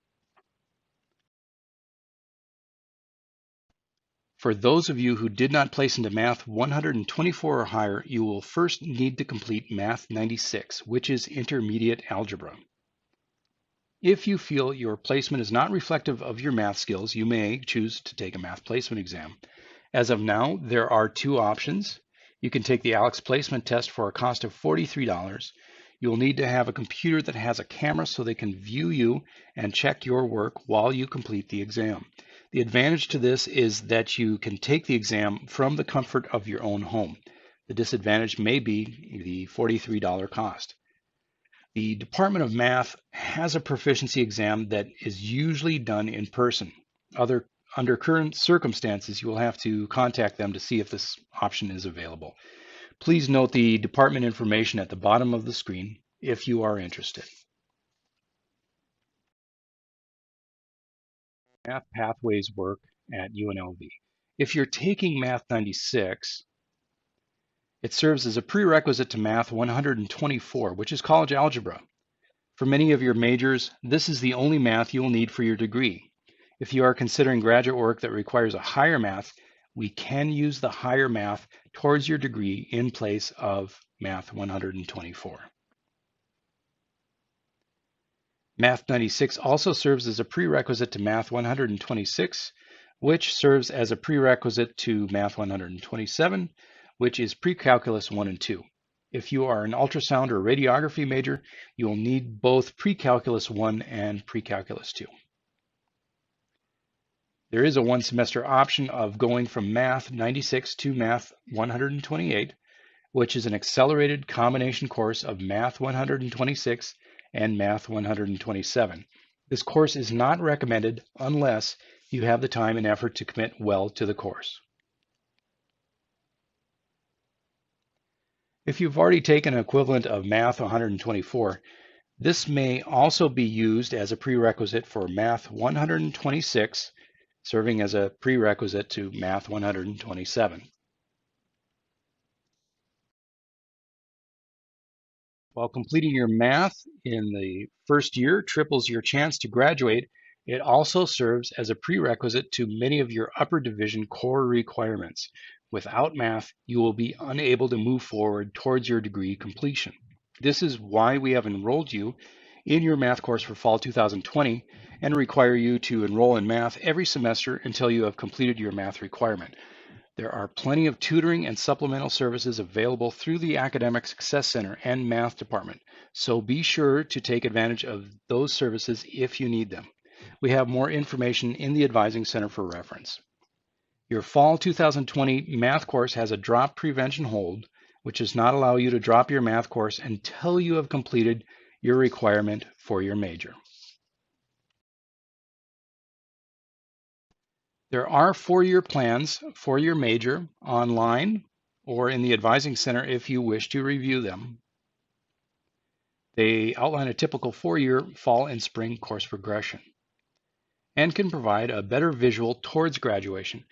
For those of you who did not place into Math 124 or higher, you will first need to complete Math 96, which is intermediate algebra. If you feel your placement is not reflective of your math skills, you may choose to take a math placement exam. As of now, there are 2 options. You can take the ALEX placement test for a cost of $43. You will need to have a computer that has a camera so they can view you and check your work while you complete the exam. The advantage to this is that you can take the exam from the comfort of your own home. The disadvantage may be the $43 cost. The Department of Math has a proficiency exam that is usually done in person. Under current circumstances, you will have to contact them to see if this option is available. Please note the department information at the bottom of the screen if you are interested. Math pathways work at UNLV. If you're taking Math 96, it serves as a prerequisite to Math 124, which is college algebra. For many of your majors, this is the only math you will need for your degree. If you are considering graduate work that requires a higher math, we can use the higher math towards your degree in place of Math 124. Math 96 also serves as a prerequisite to Math 126, which serves as a prerequisite to Math 127, which is Pre-Calculus 1 and 2. If you are an ultrasound or radiography major, you will need both Pre-Calculus 1 and Pre-Calculus 2. There is a one-semester option of going from Math 96 to Math 128, which is an accelerated combination course of Math 126 and Math 127. This course is not recommended unless you have the time and effort to commit well to the course. If you've already taken an equivalent of Math 124, this may also be used as a prerequisite for Math 126, serving as a prerequisite to Math 127. While completing your math in the first year triples your chance to graduate, it also serves as a prerequisite to many of your upper division core requirements. Without math, you will be unable to move forward towards your degree completion. This is why we have enrolled you in your math course for fall 2020 and require you to enroll in math every semester until you have completed your math requirement. There are plenty of tutoring and supplemental services available through the Academic Success Center and Math Department, so be sure to take advantage of those services if you need them. We have more information in the Advising Center for reference. Your fall 2020 math course has a drop prevention hold, which does not allow you to drop your math course until you have completed your requirement for your major. There are four-year plans for your major online or in the Advising Center if you wish to review them. They outline a typical four-year fall and spring course progression and can provide a better visual towards graduation.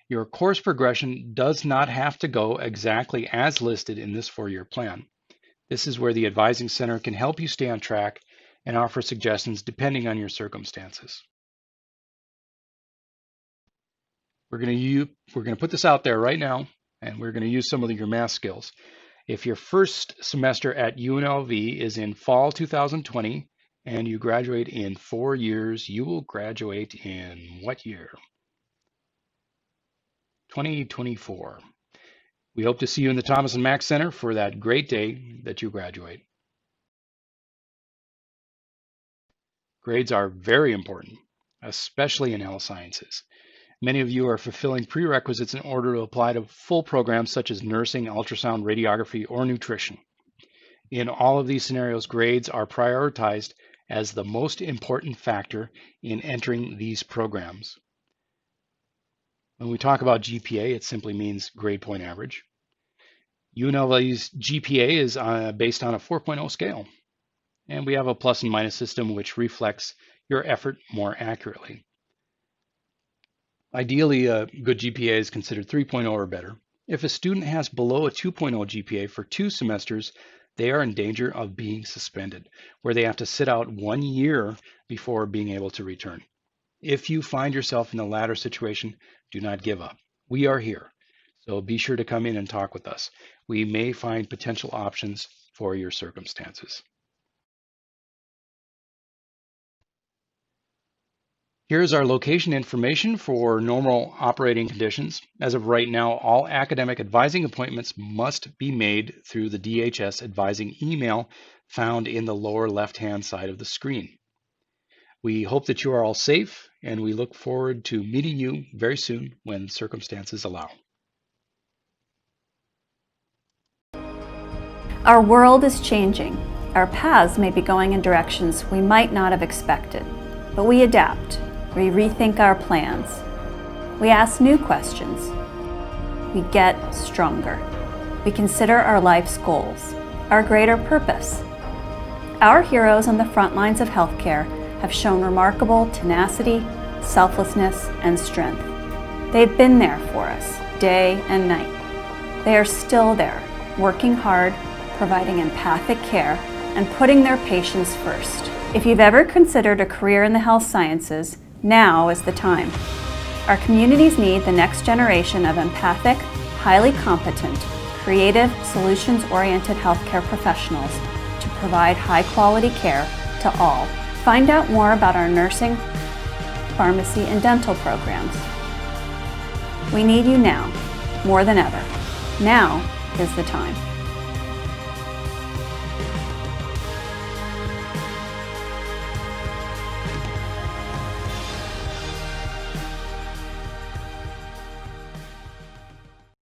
Your course progression does not have to go exactly as listed in this four-year plan. This is where the Advising Center can help you stay on track and offer suggestions depending on your circumstances. We're going to put this out there right now, and we're going to use some of your math skills. If your first semester at UNLV is in fall 2020 and you graduate in 4 years, you will graduate in what year? 2024. We hope to see you in the Thomas and Mack Center for that great day that you graduate. Grades are very important, especially in health sciences. Many of you are fulfilling prerequisites in order to apply to full programs such as nursing, ultrasound, radiography, or nutrition. In all of these scenarios, grades are prioritized as the most important factor in entering these programs. When we talk about GPA, it simply means grade point average. UNLV's GPA is based on a 4.0 scale, and we have a plus and minus system which reflects your effort more accurately. Ideally, a good GPA is considered 3.0 or better. If a student has below a 2.0 GPA for 2 semesters, they are in danger of being suspended, where they have to sit out 1 year before being able to return. If you find yourself in the latter situation, do not give up. We are here, so be sure to come in and talk with us. We may find potential options for your circumstances. Here's our location information for normal operating conditions. As of right now, all academic advising appointments must be made through the DHS advising email found in the lower left-hand side of the screen. We hope that you are all safe, and we look forward to meeting you very soon when circumstances allow. Our world is changing. Our paths may be going in directions we might not have expected, but we adapt. We rethink our plans. We ask new questions. We get stronger. We consider our life's goals, our greater purpose. Our heroes on the front lines of healthcare have shown remarkable tenacity, selflessness, and strength. They've been there for us, day and night. They are still there, working hard, providing empathic care, and putting their patients first. If you've ever considered a career in the health sciences, now is the time. Our communities need the next generation of empathic, highly competent, creative, solutions-oriented healthcare professionals to provide high-quality care to all. Find out more about our nursing, pharmacy, and dental programs. We need you now, more than ever. Now is the time.